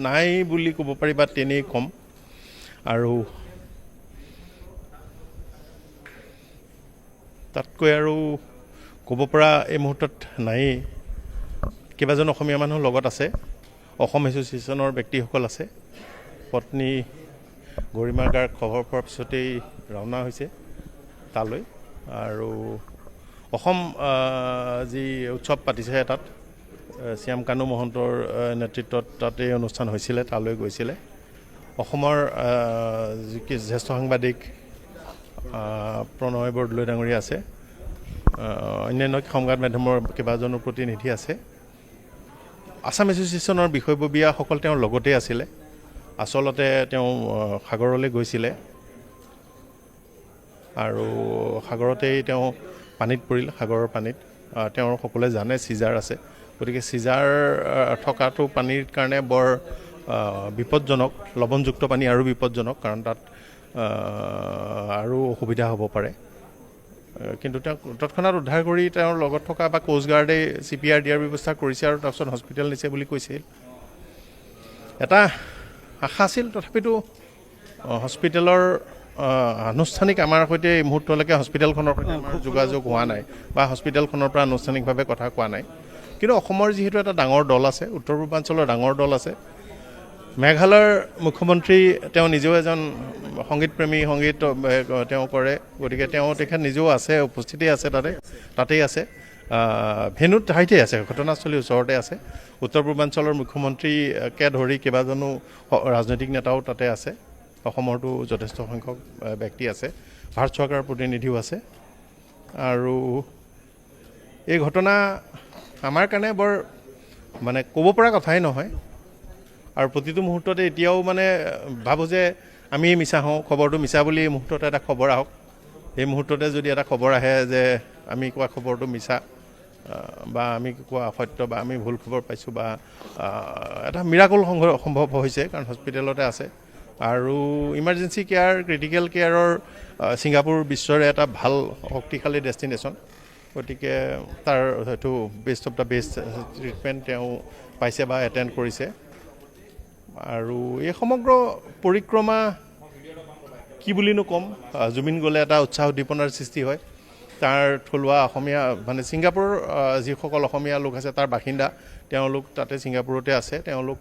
নাই বুলি ক'ব পাৰি বা তেনেই কম আৰু তাতকৈ আৰু ক'ব পৰা এই মুহূৰ্তত নায়েই কেইবাজন অসমীয়া মানুহ লগত আছে অসম এছ'চিয়েশ্যনৰ ব্যক্তিসকল আছে পত্নী গৰিমা গাৰ্গ খবৰ পোৱাৰ পিছতেই ৰাওনা হৈছে তালৈ আৰু অসম যি উৎসৱ পাতিছে তাত শ্যাম কানু মহন্তৰ নেতৃত্বত তাতে অনুষ্ঠান হৈছিলে তালৈ গৈছিলে অসমৰ যি জ্যেষ্ঠ সাংবাদিক প্ৰণয় বৰদলৈ ডাঙৰীয়া আছে অন্যান্য সংবাদ মাধ্যমৰ কেইবাজনো প্ৰতিনিধি আছে আছাম এছ'চিয়েশ্যনৰ বিষয়ববীয়াসকল তেওঁৰ লগতে আছিলে আচলতে তেওঁ সাগৰলৈ গৈছিলে আৰু সাগৰতেই তেওঁ পানীত পৰিল সাগৰৰ পানীত তেওঁৰ সকলোৱে জানে চিজাৰ আছে গতিকে চিজাৰ থকাটো পানীৰ কাৰণে বৰ বিপদজনক লৱণযুক্ত পানী আৰু বিপদজনক কাৰণ তাত আৰু অসুবিধা হ'ব পাৰে কিন্তু তেওঁ তৎক্ষণাত উদ্ধাৰ কৰি তেওঁৰ লগত থকা বা কোষ্টগাৰ্ডে CPR দিয়াৰ ব্যৱস্থা কৰিছে আৰু তাৰপিছত হস্পিটেল নিছে বুলি কৈছিল এটা আশা আছিল তথাপিতো হস্পিটেলৰ আনুষ্ঠানিক আমাৰ সৈতে এই মুহূৰ্তলৈকে হস্পিটেলখনৰ সৈতে আমাৰ যোগাযোগ হোৱা নাই বা হস্পিটেলখনৰ পৰা আনুষ্ঠানিকভাৱে কথা কোৱা নাই কিন্তু অসমৰ যিহেতু এটা ডাঙৰ দল আছে উত্তৰ পূৰ্বাঞ্চলৰ ডাঙৰ দল আছে মেঘালয়ৰ মুখ্যমন্ত্ৰী তেওঁ নিজেও এজন সংগীতপ্ৰেমী সংগীত তেওঁ কৰে গতিকে তেখেত নিজেও আছে উপস্থিতি আছে তাতেই আছে ভেনুত ঠাইতে আছে ঘটনাস্থলীৰ ওচৰতে আছে উত্তৰ পূৰ্বাঞ্চলৰ মুখ্যমন্ত্ৰীকে ধৰি কেইবাজনো ৰাজনৈতিক নেতাও তাতে আছে অসমৰতো যথেষ্ট সংখ্যক ব্যক্তি আছে ভাৰত চৰকাৰৰ প্ৰতিনিধিও আছে আৰু এই ঘটনা আমাৰ কাৰণে বৰ মানে ক'ব পৰা কথাই নহয় আৰু প্ৰতিটো মুহূৰ্ততে এতিয়াও মানে ভাবোঁ যে আমি মিছা হওঁ খবৰটো মিছা বুলি এই মুহূৰ্ততে এটা খবৰ আহক এই মুহূৰ্ততে যদি এটা খবৰ আহে যে আমি কোৱা খবৰটো মিছা বা আমি কোৱা সত্য বা আমি ভুল খবৰ পাইছোঁ বা এটা মিৰাকল সম্ভৱ হৈছে কাৰণ হস্পিটেলতে আছে আৰু ইমাৰ্জেঞ্চি কেয়াৰ ক্ৰিটিকেল কেয়াৰৰ ছিংগাপুৰ বিশ্বৰে এটা ভাল শক্তিশালী ডেষ্টিনেশ্যন গতিকে তাৰ হয়তো best of the best treatment তেওঁ পাইছে বা এটেণ্ড কৰিছে আৰু এই সমগ্ৰ পৰিক্ৰমা কি বুলিনো ক'ম জুবিন গ'লে এটা উৎসাহ উদ্দীপনাৰ সৃষ্টি হয় তাৰ থলুৱা অসমীয়া মানে ছিংগাপুৰৰ যিসকল অসমীয়া লোক আছে তাৰ বাসিন্দা তেওঁলোক তাতে ছিংগাপুৰতে আছে তেওঁলোক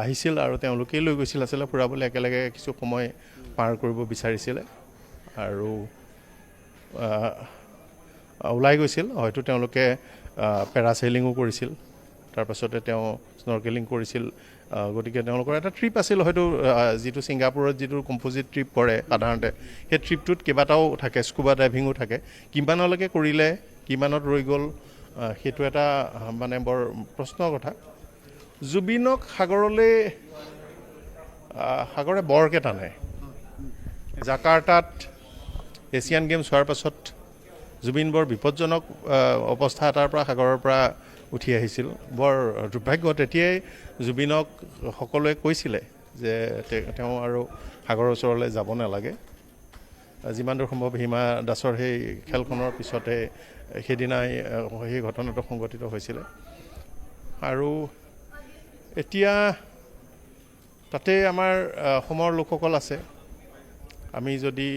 আহিছিল আৰু তেওঁলোকেই লৈ গৈছিল আছিলে ফুৰাবলৈ একেলগে কিছু সময় পাৰ কৰিব বিচাৰিছিলে আৰু ওলাই গৈছিল হয়তো তেওঁলোকে পেৰাছেইলিঙো কৰিছিল তাৰপাছতে তেওঁ স্নৰ্কেলিং কৰিছিল গতিকে তেওঁলোকৰ এটা ট্ৰিপ আছিল হয়তো যিটো ছিংগাপুৰত যিটো কম্প'জিট ট্ৰিপ কৰে সাধাৰণতে সেই ট্ৰিপটোত কেইবাটাও থাকে স্কুবা ডাইভিঙো থাকে কিমানলৈকে কৰিলে কিমানত ৰৈ গ'ল সেইটো এটা মানে বৰ প্ৰশ্নৰ কথা জুবিনক সাগৰে বৰকে টানে জাকাৰ্টাত এছিয়ান গেমছ হোৱাৰ পাছত জুবিন বৰ বিপদজনক অৱস্থা এটাৰ পৰা সাগৰৰ পৰা উঠি আহিছিল বৰ দুৰ্ভাগ্য তেতিয়াই জুবিনক সকলোৱে কৈছিলে যে তেওঁ আৰু সাগৰৰ ওচৰলৈ যাব নালাগে যিমান দূৰ সম্ভৱ হিমা দাসৰ সেই খেলখনৰ পিছতে সেইদিনাই সেই ঘটনাটো সংঘটিত হৈছিলে আৰু এতিয়া তাতে আমাৰ অসমৰ লোকসকল আছে আমি যদি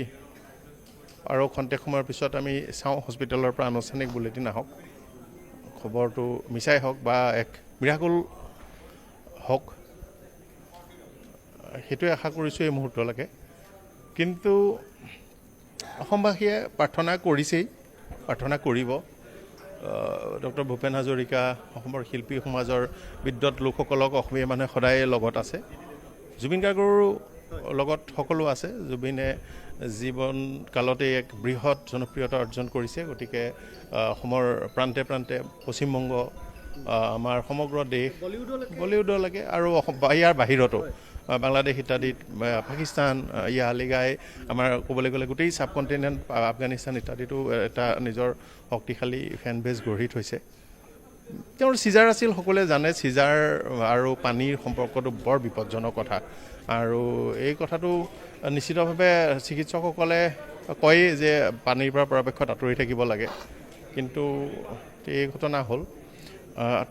আৰু খন্তেক সময়ৰ পিছত আমি চাওঁ হস্পিটেলৰ পৰা আনুষ্ঠানিক বুলেটিন আহক খবৰটো মিছাই হওক বা এক মিৰাকুল হওক সেইটোৱে আশা কৰিছোঁ এই মুহূৰ্তলৈকে কিন্তু অসমবাসীয়ে প্ৰাৰ্থনা কৰিছেই প্ৰাৰ্থনা কৰিব ডক্টৰ ভূপেন হাজৰিকা অসমৰ শিল্পী সমাজৰ বিদ্বৎ লোকসকলক অসমীয়া মানুহে সদায় লগত আছে জুবিন গাৰ্গৰো লগত সকলো আছে জুবিনে জীৱন কালতে এক বৃহৎ জনপ্ৰিয়তা অৰ্জন কৰিছে গতিকে অসমৰ প্ৰান্তে প্ৰান্তে পশ্চিমবংগ আমাৰ সমগ্ৰ দেশ বলিউডলৈকে আৰু ইয়াৰ বাহিৰতো বাংলাদেশ ইত্যাদিত পাকিস্তান আলিগাই আমাৰ ক'বলৈ গ'লে গোটেই ছাব কণ্টিনেণ্ট আফগানিস্তান ইত্যাদিতো এটা নিজৰ শক্তিশালী ফেন বেছ গঢ়ি থৈছে তেওঁৰ চিজাৰ আছিল সকলোৱে জানে চিজাৰ আৰু পানীৰ সম্পৰ্কটো বৰ বিপদজনক কথা আৰু এই কথাটো নিশ্চিতভাৱে চিকিৎসকসকলে কয় যে পানীৰ পৰা পৰাপক্ষত আঁতৰি থাকিব লাগে কিন্তু এই ঘটনা হ'ল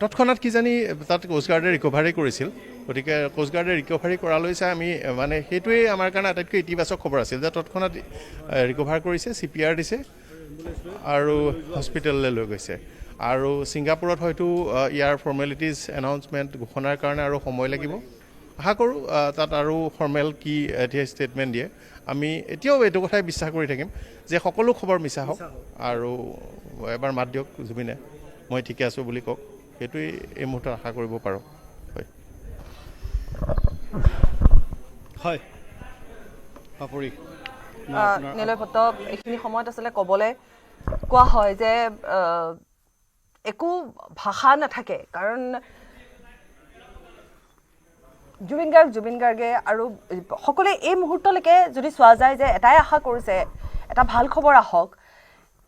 তৎক্ষণাত কিজানি তাত কোষ্টগাৰ্ডে ৰিকভাৰী কৰিছিল গতিকে কোষ্টগাৰ্ডে ৰিকভাৰী কৰালৈ চাই আমি মানে সেইটোৱেই আমাৰ কাৰণে আটাইতকৈ ইতিবাচক খবৰ আছিল যে তৎক্ষণাত ৰিকভাৰ কৰিছে CPR দিছে আৰু হস্পিটেললৈ লৈ গৈছে আৰু ছিংগাপুৰত হয়তো ইয়াৰ ফৰ্মেলিটিজ এনাউন্সমেণ্ট ঘোষণাৰ কাৰণে আৰু সময় লাগিব আশা কৰোঁ তাত আৰু ফৰ্মেল কি এতিয়া ষ্টেটমেণ্ট দিয়ে আমি এতিয়াও এইটো কথাই বিশ্বাস কৰি থাকিম যে সকলো খবৰ মিছা হওক আৰু এবাৰ মাত দিয়ক জুবিনে মই ঠিকে আছোঁ বুলি কওক সেইটোৱেই এই মুহূৰ্তত আশা কৰিব পাৰোঁ হয় পাপৰি নিলয় ভট্ট এইখিনি সময়ত আচলতে ক'বলৈ কোৱা হয় যে একো ভাষা নাথাকে কাৰণ জুবিন গাৰ্গে আৰু সকলোৱে এই মুহূৰ্তলৈকে যদি চোৱা যায় যে এটাই আশা কৰিছে এটা ভাল খবৰ আহক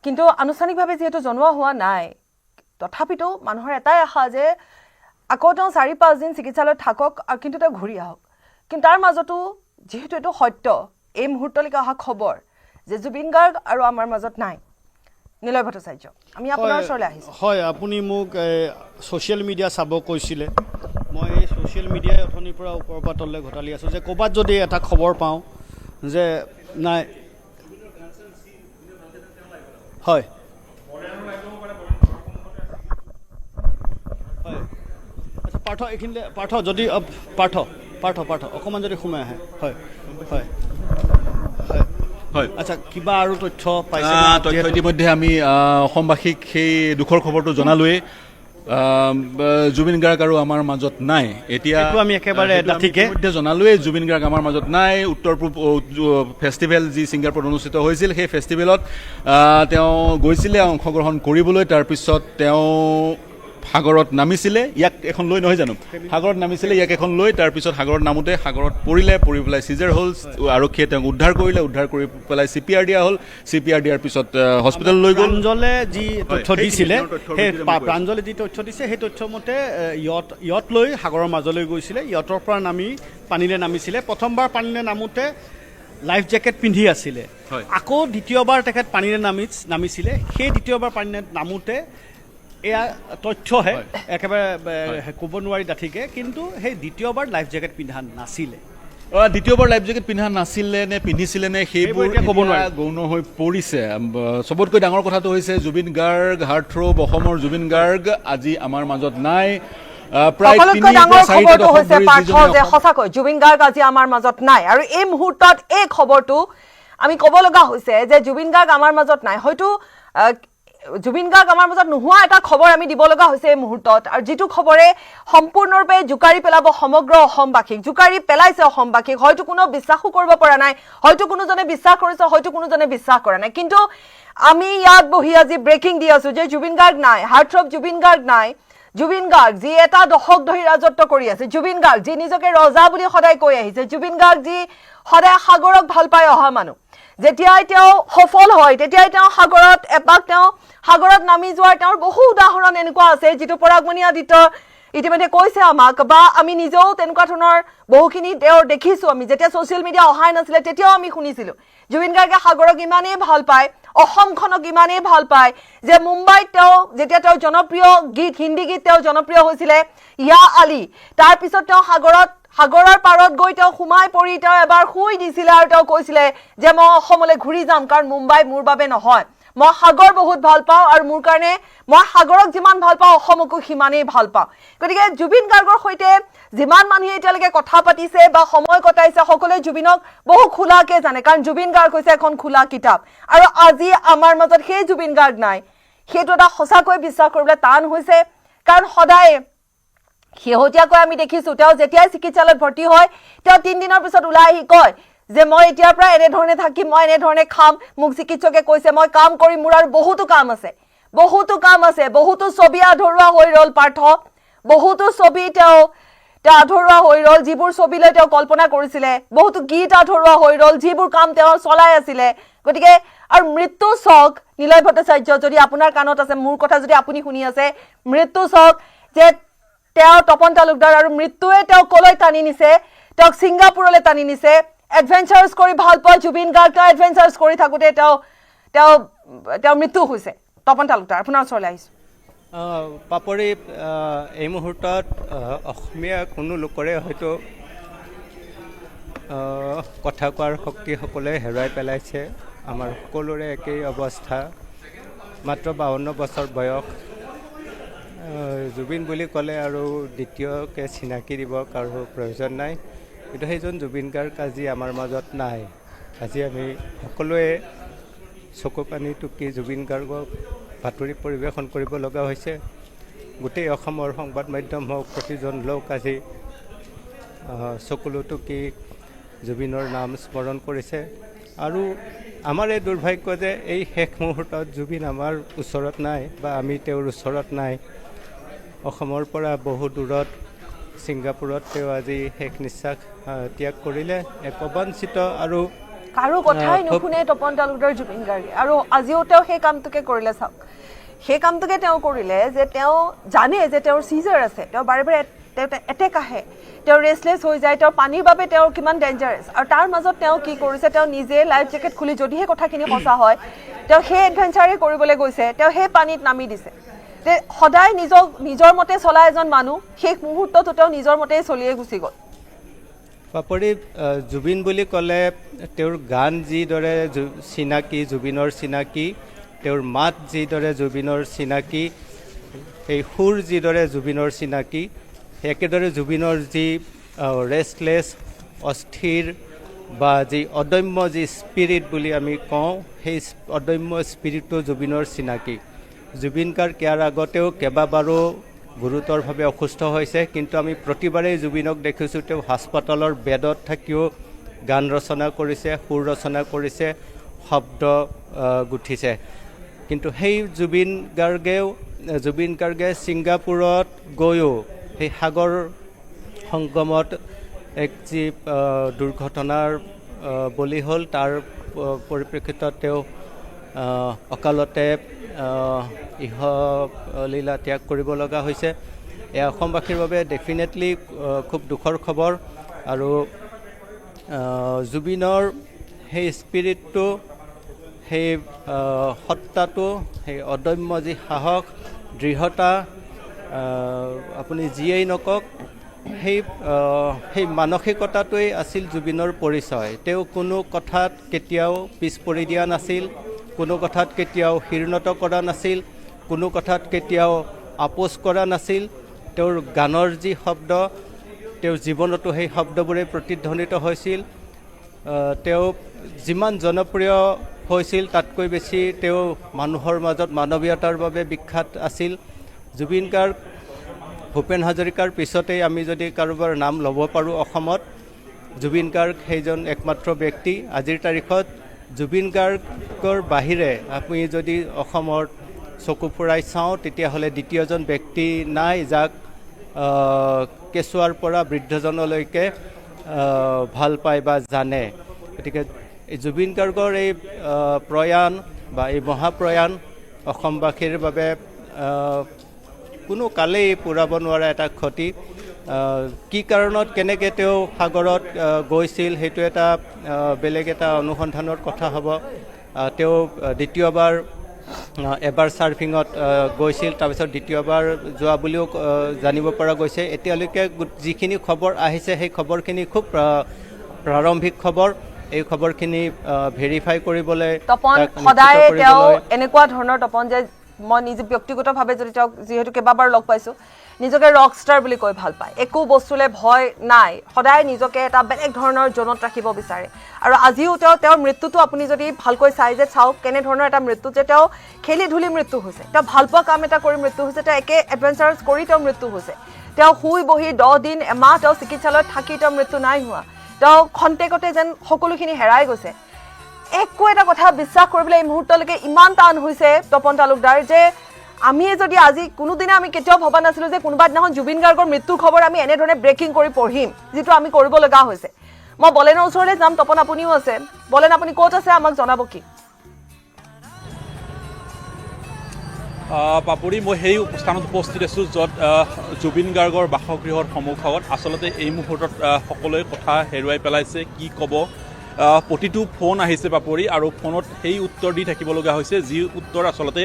কিন্তু আনুষ্ঠানিকভাৱে যিহেতু জনোৱা হোৱা নাই তথাপিতো মানুহৰ এটাই আশা যে আকৌ তেওঁ 4-5 দিন চিকিৎসালয়ত থাকক আৰু কিন্তু তেওঁ ঘূৰি আহক কিন্তু তাৰ মাজতো যিহেতু এইটো সত্য এই মুহূৰ্তলৈকে অহা খবৰ যে জুবিন গাৰ্গ আৰু আমাৰ মাজত নাই নিলয় ভট্টাচাৰ্য আমি আপোনাৰ ওচৰলৈ আহিছোঁ হয় আপুনি মোক ছ'চিয়েল মিডিয়া চাব কৈছিলে মই এই ছ'চিয়েল মিডিয়াই অথনিৰ পৰা ওপৰৰ পৰা তললৈ ঘটালি আছোঁ যে ক'ৰবাত যদি এটা খবৰ পাওঁ যে নাই হয় হয় আচ্ছা পাৰ্থ এইখিনিতে পাৰ্থ যদি পাৰ্থ অকণমান যদি সোমাই আহে হয় হয় হয় আচ্ছা কিবা আৰু তথ্য পাইছে তথ্য ইতিমধ্যে আমি অসমবাসীক সেই দুখৰ খবৰটো জনালোৱেই জুবিন গাৰ্গ আৰু আমাৰ মাজত নাই এতিয়া আমি একেবাৰে ঠিকে জনালোৱেই জুবিন গাৰ্গ আমাৰ মাজত নাই উত্তৰ পূব ফেষ্টিভেল যি ছিংগাপুৰত অনুষ্ঠিত হৈছিল সেই ফেষ্টিভেলত তেওঁ গৈছিলে অংশগ্ৰহণ কৰিবলৈ তাৰপিছত তেওঁ সাগৰত নামিছিলে ইয়াক এখন লৈ নহয় জানো সাগৰত নামিছিলে ইয়াক এখন লৈ তাৰপিছত সাগৰত নামোতে সাগৰত পৰি পেলাই চিজাৰ হ'ল আৰক্ষীয়ে তেওঁক উদ্ধাৰ কৰি পেলাই CPR দিয়া হ'ল CPR দিয়াৰ পিছত হস্পিটেল লৈ গ'ল প্ৰাঞ্জলে যি তথ্য দিছিলে সেই প্ৰাঞ্জলে যি তথ্য দিছে সেই তথ্যমতে ইয়ট লৈ সাগৰৰ মাজলৈ গৈছিলে ইয়টৰ পৰা নামি পানীলৈ নামিছিলে প্ৰথমবাৰ পানীলৈ নামোতে লাইফ জেকেট পিন্ধি আছিলে আকৌ দ্বিতীয়বাৰ তেখেত পানীলৈ নামিছিলে সেই দ্বিতীয়বাৰ পানীলৈ নামোতে এয়া তথ্যহে একেবাৰে ক'ব নোৱাৰি ডাঠিকে কিন্তু সেই দ্বিতীয়বাৰ লাইফ জেকেট পিন্ধা নাছিলে দ্বিতীয়বাৰ লাইফ জেকেট পিন্ধা নাছিলে নে পিন্ধিছিলে নে সেইবোৰ ক'ব নোৱাৰি গৌণ হৈ পৰিছে চবতকৈ ডাঙৰ কথাটো হৈছে জুবিন গাৰ্গ হাৰ্টথ্ৰব অসমৰ জুবিন গাৰ্গ আজি আমাৰ মাজত নাই সকলোতকৈ ডাঙৰ খবৰটো হৈছে পাৰ্থ যে সঁচাকৈ জুবিন গাৰ্গ আজি আমাৰ মাজত নাই আৰু এই মুহূৰ্তত এই খবৰটো আমি ক'ব লগা হৈছে যে জুবিন গাৰ্গ আমাৰ মাজত নাই হয়তো জুবিন গাৰ্গ আমাৰ মাজত নোহোৱা এটা খবৰ আমি দিব লগা হৈছে এই মুহূৰ্তত, আৰু যিটো খবৰে সম্পূৰ্ণৰূপে জোকাৰি পেলাব সমগ্ৰ অসমবাসীক, জোকাৰি পেলাইছে অসমবাসীক। হয়তো কোনো বিশ্বাসো কৰিব পৰা নাই, হয়তো কোনোজনে বিশ্বাস কৰিছে, হয়তো কোনোজনে বিশ্বাস কৰা নাই, কিন্তু আমি ইয়াত বহি আজি ব্ৰেকিং দি আছো যে জুবিন গাৰ্গ নাই, হাৰ্টথ্ৰব জুবিন গাৰ্গ নাই। জুবিন গাৰ্গ যি এটা দশক ধৰি ৰাজত্ব কৰি আছে, জুবিন গাৰ্গ যি নিজকে ৰজা বুলি সদায় কৈ আহিছে, জুবিন গাৰ্গ যি সদায় সাগৰক ভাল পাই অহা মানুহ, যেতিয়াই তেওঁ সফল হয় তেতিয়াই তেওঁ সাগৰত এপাক তেওঁ সাগৰত নামি যোৱাৰ তেওঁৰ বহু উদাহৰণ এনেকুৱা আছে, যিটো পৰাগমণি আদিত্য ইতিমধ্যে কৈছে আমাক, বা আমি নিজেও তেনেকুৱা ধৰণৰ বহুখিনি তেওঁৰ দেখিছোঁ। আমি যেতিয়া ছ'চিয়েল মিডিয়া অহাই নাছিলে তেতিয়াও আমি শুনিছিলোঁ জুবিন গাৰ্গে সাগৰক ইমানেই ভাল পায়, অসমখনক ইমানেই ভাল পায় যে মুম্বাইত তেওঁ যেতিয়া তেওঁৰ জনপ্ৰিয় গীত, হিন্দী গীত তেওঁ জনপ্ৰিয় হৈছিলে ইয়া আলি, তাৰপিছত তেওঁ সাগৰৰ পাৰত গৈ তেওঁ সোমাই পৰি তেওঁ এবাৰ শুই দিছিলে আৰু তেওঁ কৈছিলে যে মই অসমলৈ ঘূৰি যাম, কাৰণ মুম্বাই মোৰ বাবে নহয়, মই সাগৰ বহুত ভাল পাওঁ, আৰু মোৰ কাৰণে মই সাগৰক যিমান ভাল পাওঁ অসমকো সিমানেই ভাল পাওঁ। গতিকে জুবিন গাৰ্গৰ সৈতে যিমান মানুহে এতিয়ালৈকে কথা পাতিছে বা সময় কটাইছে, সকলোৱে জুবিনক বহু খোলাকে জানে, কাৰণ জুবিন গাৰ্গ হৈছে এখন খোলা কিতাপ, আৰু আজি আমাৰ মাজত সেই জুবিন গাৰ্গ নাই। সেইটো এটা সঁচাকৈ বিশ্বাস কৰিবলৈ টান হৈছে, কাৰণ সদায় শেহতীয়াকৈ আমি দেখিছোঁ তেওঁ যেতিয়াই চিকিৎসালয়ত ভৰ্তি হয় তেওঁ 3 দিনৰ পিছত ওলাই আহি কয় যে মই এতিয়াৰ পৰা এনেধৰণে থাকিম, মই এনেধৰণে খাম, মোক চিকিৎসকে কৈছে মই কাম কৰিম, মোৰ আৰু বহুতো কাম আছে, বহুতো ছবি আধৰুৱা হৈ ৰ'ল পাৰ্থ, বহুতো ছবি তেওঁ আধৰুৱা হৈ ৰ'ল, যিবোৰ ছবিলৈ তেওঁ কল্পনা কৰিছিলে, বহুতো গীত আধৰুৱা হৈ ৰ'ল, যিবোৰ কাম তেওঁ চলাই আছিলে। গতিকে আৰু মৃত্যু চক, নিলয় ভট্টাচাৰ্য যদি আপোনাৰ কাণত আছে, মোৰ কথা যদি আপুনি শুনি আছে, মৃত্যু চক যে তেওঁ তপন তালুকদাৰ আৰু মৃত্যুৱে তেওঁ কলৈ টানি নিছে, তেওঁক ছিংগাপুৰলৈ টানি নিছে। এডভেঞ্চাৰ্ছ কৰি ভাল পোৱা জুবিন গাৰ্গ তেওঁ এডভেঞ্চাৰ্ছ কৰি থাকোঁতে তেওঁ মৃত্যু হৈছে। তপন তালুকদাৰ আপোনাৰ ওচৰলৈ আহিছোঁ। পাপৰি, এই মুহূৰ্তত অসমীয়া কোনো লোকৰে হয়তো কথা কোৱাৰ শক্তি সকলোৱে হেৰুৱাই পেলাইছে। আমাৰ সকলোৰে একেই অৱস্থা, মাত্ৰ 52 বছৰ বয়স। জুবিন বুলি ক'লে আৰু দ্বিতীয়কৈ চিনাকি দিব কাৰো প্ৰয়োজন নাই, কিন্তু সেইজন জুবিন গাৰ্গ আজি আমাৰ মাজত নাই। আজি আমি সকলোৱে চকু পানী টুকি জুবিন গাৰ্গক বাতৰি পৰিৱেশন কৰিব লগা হৈছে। গোটেই অসমৰ সংবাদ মাধ্যম হওক, প্ৰতিজন লোক আজি চকুলো টুকি জুবিনৰ নাম স্মৰণ কৰিছে। আৰু আমাৰ এই দুৰ্ভাগ্য যে এই শেষ মুহূৰ্তত জুবিন আমাৰ ওচৰত নাই, বা আমি তেওঁৰ ওচৰত নাই। অসমৰ পৰা বহু দূৰত ছিংগাপুৰত তেওঁ আজি শেষ নিশ্বাস ত্যাগ কৰিলে। এক অবাঞ্ছিত আৰু কাৰো কথাই নুশুনে তপন তালুকদাৰ জুবিন গাৰ্গে, আৰু আজিও তেওঁ সেই কামটোকে কৰিলে। চাওক, সেই কামটোকে তেওঁ কৰিলে যে তেওঁ জানে যে তেওঁৰ চিজাৰ আছে, তেওঁ বাৰে বাৰে এটেক আহে, তেওঁ ৰেষ্টলেছ হৈ যায়, তেওঁৰ পানীৰ বাবে তেওঁ কিমান ডেঞ্জাৰাছ, আৰু তাৰ মাজত তেওঁ কি কৰিছে, তেওঁ নিজে লাইফ জেকেট খুলি, যদিহে কথাখিনি সঁচা হয়, তেওঁ সেই এডভেঞ্চাৰে কৰিবলৈ গৈছে, তেওঁ সেই পানীত নামি দিছে। সদায় নিজৰ মতে চলা এজন মানুহ শেষ মুহূৰ্ততো তেওঁ নিজৰ মতেই চলিয়ে গুচি গ'ল। পাপৰি, জুবিন বুলি ক'লে তেওঁৰ গান যিদৰে চিনাকি, জুবিনৰ চিনাকি, তেওঁৰ মাত যিদৰে জুবিনৰ চিনাকি, এই সুৰ যিদৰে জুবিনৰ চিনাকি, একেদৰে জুবিনৰ যি ৰেষ্টলেছ, অস্থিৰ, বা যি অদম্য যি স্পিৰিট বুলি আমি কওঁ, সেই অদম্য স্পিৰিটটো জুবিনৰ চিনাকি। জুবিন গাৰ্গ ইয়াৰ আগতেও কেইবাবাৰো গুৰুতৰভাৱে অসুস্থ হৈছে, কিন্তু আমি প্ৰতিবাৰেই জুবিনক দেখিছোঁ তেওঁ হাস্পাতালৰ বেডত থাকিও গান ৰচনা কৰিছে, সুৰ ৰচনা কৰিছে, শব্দ গুঠিছে। কিন্তু সেই জুবিন গাৰ্গে ছিংগাপুৰত গৈও সেই সাগৰ সংগমত এক যি দুৰ্ঘটনাৰ বলি হ'ল, তাৰ পৰিপ্ৰেক্ষিতত তেওঁ অকালতে ইহলীলা ত্যাগ কৰিব লগা হৈছে। এয়া অসমবাসীৰ বাবে ডেফিনেটলি খুব দুখৰ খবৰ। আৰু জুবিনৰ সেই স্পিৰিটটো, সেই সত্তাটো, সেই অদম্য যি সাহস, দৃঢ়তা, আপুনি যিয়েই নকওক, সেই মানসিকতাটোৱেই আছিল জুবিনৰ পৰিচয়। তেওঁ কোনো কথাত কেতিয়াও পিছ পৰি দিয়া নাছিল, কোনো কথাত কেতিয়াও শিৰণত কৰা নাছিল, কোনো কথাত কেতিয়াও আপোচ কৰা নাছিল। তেওঁৰ গানৰ যি শব্দ, তেওঁৰ জীৱনতো সেই শব্দবোৰে প্ৰতিধ্বনিত হৈছিল। তেওঁ যিমান জনপ্ৰিয় হৈছিল তাতকৈ বেছি তেওঁ মানুহৰ মাজত মানৱীয়তাৰ বাবে বিখ্যাত আছিল। জুবিন গাৰ্গ, ভূপেন হাজৰিকাৰ পিছতেই আমি যদি কাৰোবাৰ নাম ল'ব পাৰোঁ অসমত, জুবিন গাৰ্গ সেইজন একমাত্ৰ ব্যক্তি। আজিৰ তাৰিখত জুবিন গাৰ্গৰ বাহিৰে আমি যদি অসমৰ চকু ফুৰাই চাওঁ তেতিয়াহ'লে দ্বিতীয়জন ব্যক্তি নাই যাক কেঁচুৱাৰ পৰা বৃদ্ধজনলৈকে ভাল পায় বা জানে। গতিকে জুবিন গাৰ্গৰ এই প্ৰয়াণ বা এই মহাপ্ৰয়াণ অসমবাসীৰ বাবে কোনো কালেই পূৰাব নোৱাৰা এটা ক্ষতি। কি কাৰণত কেনেকৈ তেওঁ সাগৰত গৈছিল সেইটো এটা বেলেগ এটা অনুসন্ধানৰ কথা হ'ব। তেওঁ দ্বিতীয়বাৰ এবাৰ ছাৰ্ফিঙত গৈছিল, তাৰপিছত দ্বিতীয়বাৰ যোৱা বুলিও জানিব পৰা গৈছে। এতিয়ালৈকে যিখিনি খবৰ আহিছে সেই খবৰখিনি খুব প্ৰাৰম্ভিক খবৰ। এই খবৰখিনি ভেৰিফাই কৰিবলৈ তপন সদায় তেওঁ এনেকুৱা ধৰণৰ তপন যে মই নিজে ব্যক্তিগতভাৱে যদি তেওঁক যিহেতু কেইবাবাৰ লগ পাইছোঁ, নিজকে ৰক ষ্টাৰ বুলি কৈ ভাল পায়, একো বস্তুলৈ ভয় নাই, সদায় নিজকে এটা বেলেগ ধৰণৰ জোনত ৰাখিব বিচাৰে। আৰু আজিও তেওঁৰ মৃত্যুটো আপুনি যদি ভালকৈ চাই যে চাওক কেনেধৰণৰ এটা মৃত্যু, যে তেওঁ খেলি ধূলি মৃত্যু হৈছে, তেওঁ ভাল পোৱা কাম এটা কৰি মৃত্যু হৈছে, তেওঁ একে এডভেঞ্চাৰ্ছ কৰি তেওঁ মৃত্যু হৈছে। তেওঁ শুই বহি 10 দিন এমাহ তেওঁ চিকিৎসালয়ত থাকি তেওঁৰ মৃত্যু নাই হোৱা। তেওঁ খন্তেকতে যেন সকলোখিনি হেৰাই গৈছে। একো এটা কথা বিশ্বাস কৰিবলৈ এই মুহূৰ্তলৈকে ইমান টান হৈছে তপন তালুকদাৰ, যে আমি যদি আজি কোনোদিনে আমি কেতিয়াও ভবা নাছিলোঁ যে কোনোবা দিনাখন জুবিন গাৰ্গৰ মৃত্যুৰ খবৰ আমি এনেধৰণে ব্ৰেকিং কৰি পঢ়িম, যিটো আমি কৰিব লগা হৈছে। মই বলেনৰ ওচৰলৈ যাম, তপন আপুনিও আছে, বলেন আপুনি ক'ত আছে আমাক জনাব কি? পাপৰি, মই সেই স্থানত উপস্থিত আছোঁ য'ত জুবিন গাৰ্গৰ বাসগৃহৰ সন্মুখত। আচলতে এই মুহূৰ্তত সকলোৱে কথা হেৰুৱাই পেলাইছে, কি ক'ব। প্ৰতিটো ফোন আহিছে পাপৰি, আৰু ফোনত সেই উত্তৰ দি থাকিব লগা হৈছে যি উত্তৰ আচলতে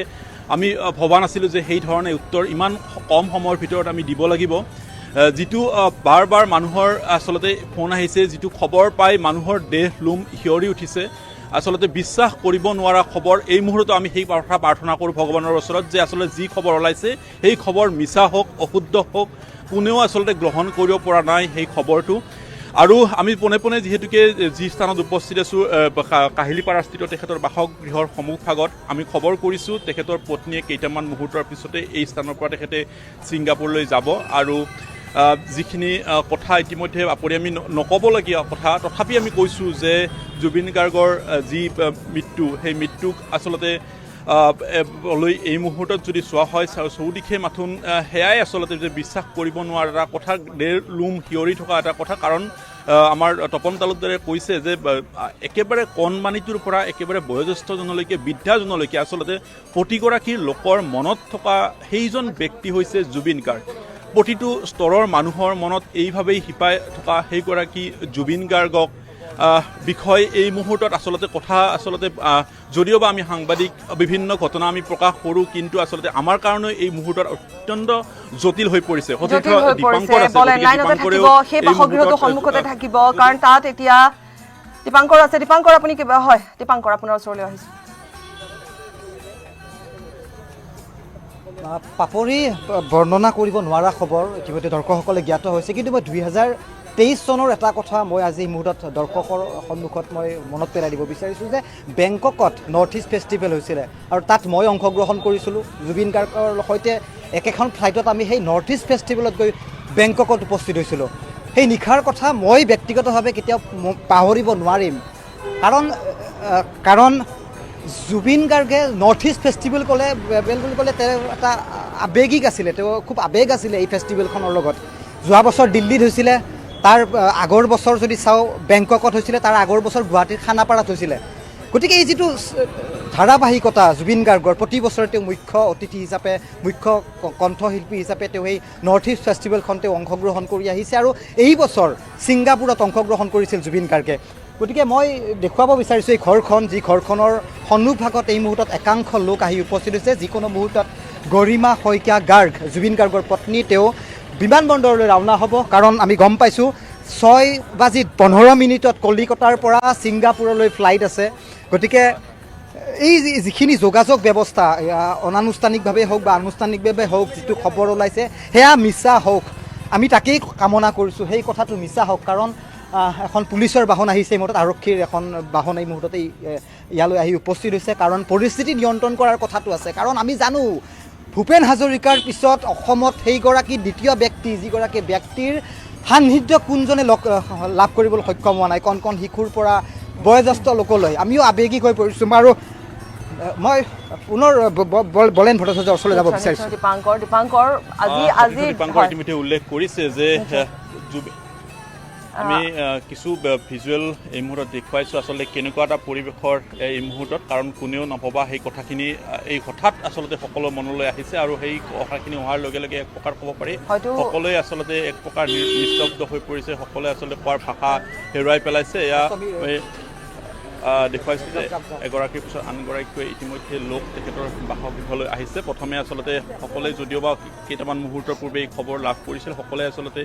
আমি ভবা নাছিলোঁ যে সেই ধৰণে উত্তৰ ইমান কম সময়ৰ ভিতৰত আমি দিব লাগিব। যিটো বাৰ বাৰ মানুহৰ আচলতে ফোন আহিছে, যিটো খবৰ পাই মানুহৰ দেহ লোম শিয়ৰি উঠিছে। আচলতে বিশ্বাস কৰিব নোৱাৰা খবৰ। এই মুহূৰ্তত আমি সেই কথা প্ৰাৰ্থনা কৰোঁ ভগৱানৰ ওচৰত যে আচলতে যি খবৰ ওলাইছে সেই খবৰ মিছা হওক, অশুদ্ধ হওক, কোনেও আচলতে গ্ৰহণ কৰিব পৰা নাই সেই খবৰটো। আৰু আমি পোনে পোনে যিহেতুকে যি স্থানত উপস্থিত আছোঁ, কাহিলীপাৰাস্থিত তেখেতৰ বাসগৃহৰ সন্মুখভাগত, আমি খবৰ কৰিছোঁ তেখেতৰ পত্নীয়ে কেইটামান মুহূৰ্তৰ পিছতে এই স্থানৰ পৰা তেখেতে ছিংগাপুৰলৈ যাব। আৰু যিখিনি কথা ইতিমধ্যে আমি নক'বলগীয়া কথা, তথাপি আমি কৈছোঁ যে জুবিন গাৰ্গৰ যি মৃত্যু, সেই মৃত্যুক আচলতে লৈ এই মুহূৰ্তত যদি চোৱা হয় চৌদিশে মাথোন সেয়াই আচলতে যে বিশ্বাস কৰিব নোৱাৰা এটা কথা, দেৰ লোম শিয়ৰি থকা এটা কথা। কাৰণ আমাৰ তপন তালুকদাৰে কৈছে যে একেবাৰে কণমানিটোৰ পৰা একেবাৰে বয়োজ্যেষ্ঠজনলৈকে, বৃদ্ধাজনলৈকে আচলতে প্ৰতিগৰাকী লোকৰ মনত থকা সেইজন ব্যক্তি হৈছে জুবিন গাৰ্গ। প্ৰতিটো স্তৰৰ মানুহৰ মনত এইভাৱেই শিপাই থকা সেইগৰাকী জুবিন গাৰ্গক বিষয় এই মুহূৰ্তত আচলতে কথা যদিওবা আমি সাংবাদিক বিভিন্ন ঘটনা আমি প্ৰকাশ কৰোঁ, কিন্তু আচলতে আমাৰ কাৰণে এই মুহূৰ্তত অত্যন্ত জটিল হৈ পৰিছে। দীপাংকৰ সন্মুখতে থাকিব, কাৰণ তাত এতিয়া দীপাংকৰ আছে। দীপাংকৰ আপুনি কিবা হয়, দীপাংকৰ আপোনাৰ ওচৰলৈ আহিছোঁ। পাপৰি, বৰ্ণনা কৰিব নোৱাৰা খবৰ ইতিমধ্যে দৰ্শকসকলে জ্ঞাত হৈছে, কিন্তু মই 2023 চনৰ এটা কথা মই আজি এই মুহূৰ্তত দৰ্শকৰ সন্মুখত মই মনত পেলাই দিব বিচাৰিছোঁ যে বেংককত নৰ্থ ইষ্ট ফেষ্টিভেল হৈছিলে, আৰু তাত মই অংশগ্ৰহণ কৰিছিলোঁ জুবিন গাৰ্গৰ সৈতে। একেখন ফ্লাইটত আমি সেই নৰ্থ ইষ্ট ফেষ্টিভেলত গৈ বেংককত উপস্থিত হৈছিলোঁ। সেই নিশাৰ কথা মই ব্যক্তিগতভাৱে কেতিয়াও পাহৰিব নোৱাৰিম, কাৰণ জুবিন গাৰ্গে নৰ্থ ইষ্ট ফেষ্টিভেল বুলি ক'লে তেওঁ এটা আৱেগিক আছিলে, তেওঁ খুব আৱেগ আছিলে এই ফেষ্টিভেলখনৰ লগত। যোৱা বছৰ দিল্লীত হৈছিলে, তাৰ আগৰ বছৰ যদি চাওঁ বেংককত হৈছিলে, তাৰ আগৰ বছৰ গুৱাহাটীৰ খানাপাৰাত হৈছিলে। গতিকে এই যিটো ধাৰাবাহিকতা জুবিন গাৰ্গৰ, প্ৰতি বছৰে তেওঁ মুখ্য অতিথি হিচাপে, মুখ্য কণ্ঠশিল্পী হিচাপে তেওঁ এই নৰ্থ ইষ্ট ফেষ্টিভেলখন তেওঁ অংশগ্ৰহণ কৰি আহিছে, আৰু এই বছৰ ছিংগাপুৰত অংশগ্ৰহণ কৰিছিল জুবিন গাৰ্গে। গতিকে মই দেখুৱাব বিচাৰিছোঁ এই ঘৰখন, যি ঘৰখনৰ সন্মুখভাগত এই মুহূৰ্তত একাংশ লোক আহি উপস্থিত হৈছে। যিকোনো মুহূৰ্তত গৰিমা শইকীয়া গাৰ্গ, জুবিন গাৰ্গৰ পত্নী, তেওঁ বিমানবন্দৰলৈ ৰাওনা হ'ব। কাৰণ আমি গম পাইছোঁ 6:15 কলিকতাৰ পৰা ছিংগাপুৰলৈ ফ্লাইট আছে। গতিকে এই যিখিনি যোগাযোগ ব্যৱস্থা অনানুষ্ঠানিকভাৱে হওক বা আনুষ্ঠানিকভাৱে হওক, যিটো খবৰ ওলাইছে সেয়া মিছা হওক, আমি তাকেই কামনা কৰিছোঁ সেই কথাটো মিছা হওক। কাৰণ এখন পুলিচৰ বাহন আহিছে এই মুহূৰ্তত আৰক্ষীৰ এখন বাহন এই মুহূৰ্ততে ইয়ালৈ আহি উপস্থিত হৈছে কাৰণ পৰিস্থিতি নিয়ন্ত্ৰণ কৰাৰ কথাটো আছে কাৰণ আমি জানো ভূপেন হাজৰিকাৰ পিছত অসমত সেইগৰাকী দ্বিতীয় ব্যক্তি যিগৰাকী ব্যক্তিৰ সান্নিধ্য কোনজনে লাভ কৰিবলৈ সক্ষম হোৱা নাই কণ শিশুৰ পৰা বয়োজ্যেষ্ঠ লোকলৈ আমিও আৱেগিক হৈ পৰিছোঁ আৰু মই পুনৰ বলেন ভট্টাচাৰ্যৰ ওচৰলৈ যাব বিচাৰিছোঁ দীপাংকৰ আজি দীপাংকৰ ইতিমধ্যে উল্লেখ কৰিছে যে আমি কিছু ভিজুৱেল এই মুহূৰ্তত দেখুৱাইছোঁ আচলতে কেনেকুৱা এটা পৰিৱেশৰ এই মুহূৰ্তত কাৰণ কোনেও নভবা সেই কথাখিনি এই হঠাৎ আচলতে সকলো মনলৈ আহিছে আৰু সেই কথাখিনি অহাৰ লগে লগে এক প্ৰকাৰ ক'ব পাৰি সকলোৱে আচলতে এক প্ৰকাৰ নিস্তব্ধ হৈ পৰিছে সকলোৱে আচলতে কোৱাৰ ভাষা হেৰুৱাই পেলাইছে এয়া দেখুৱাইছে যে এগৰাকীৰ পিছত আনগৰাকীয়ে ইতিমধ্যে লোক তেখেতৰ বাসগৃহলৈ আহিছে প্ৰথমে আচলতে সকলোৱে যদিওবা কেইটামান মুহূৰ্তৰ পূৰ্বে এই খবৰ লাভ কৰিছিল সকলোৱে আচলতে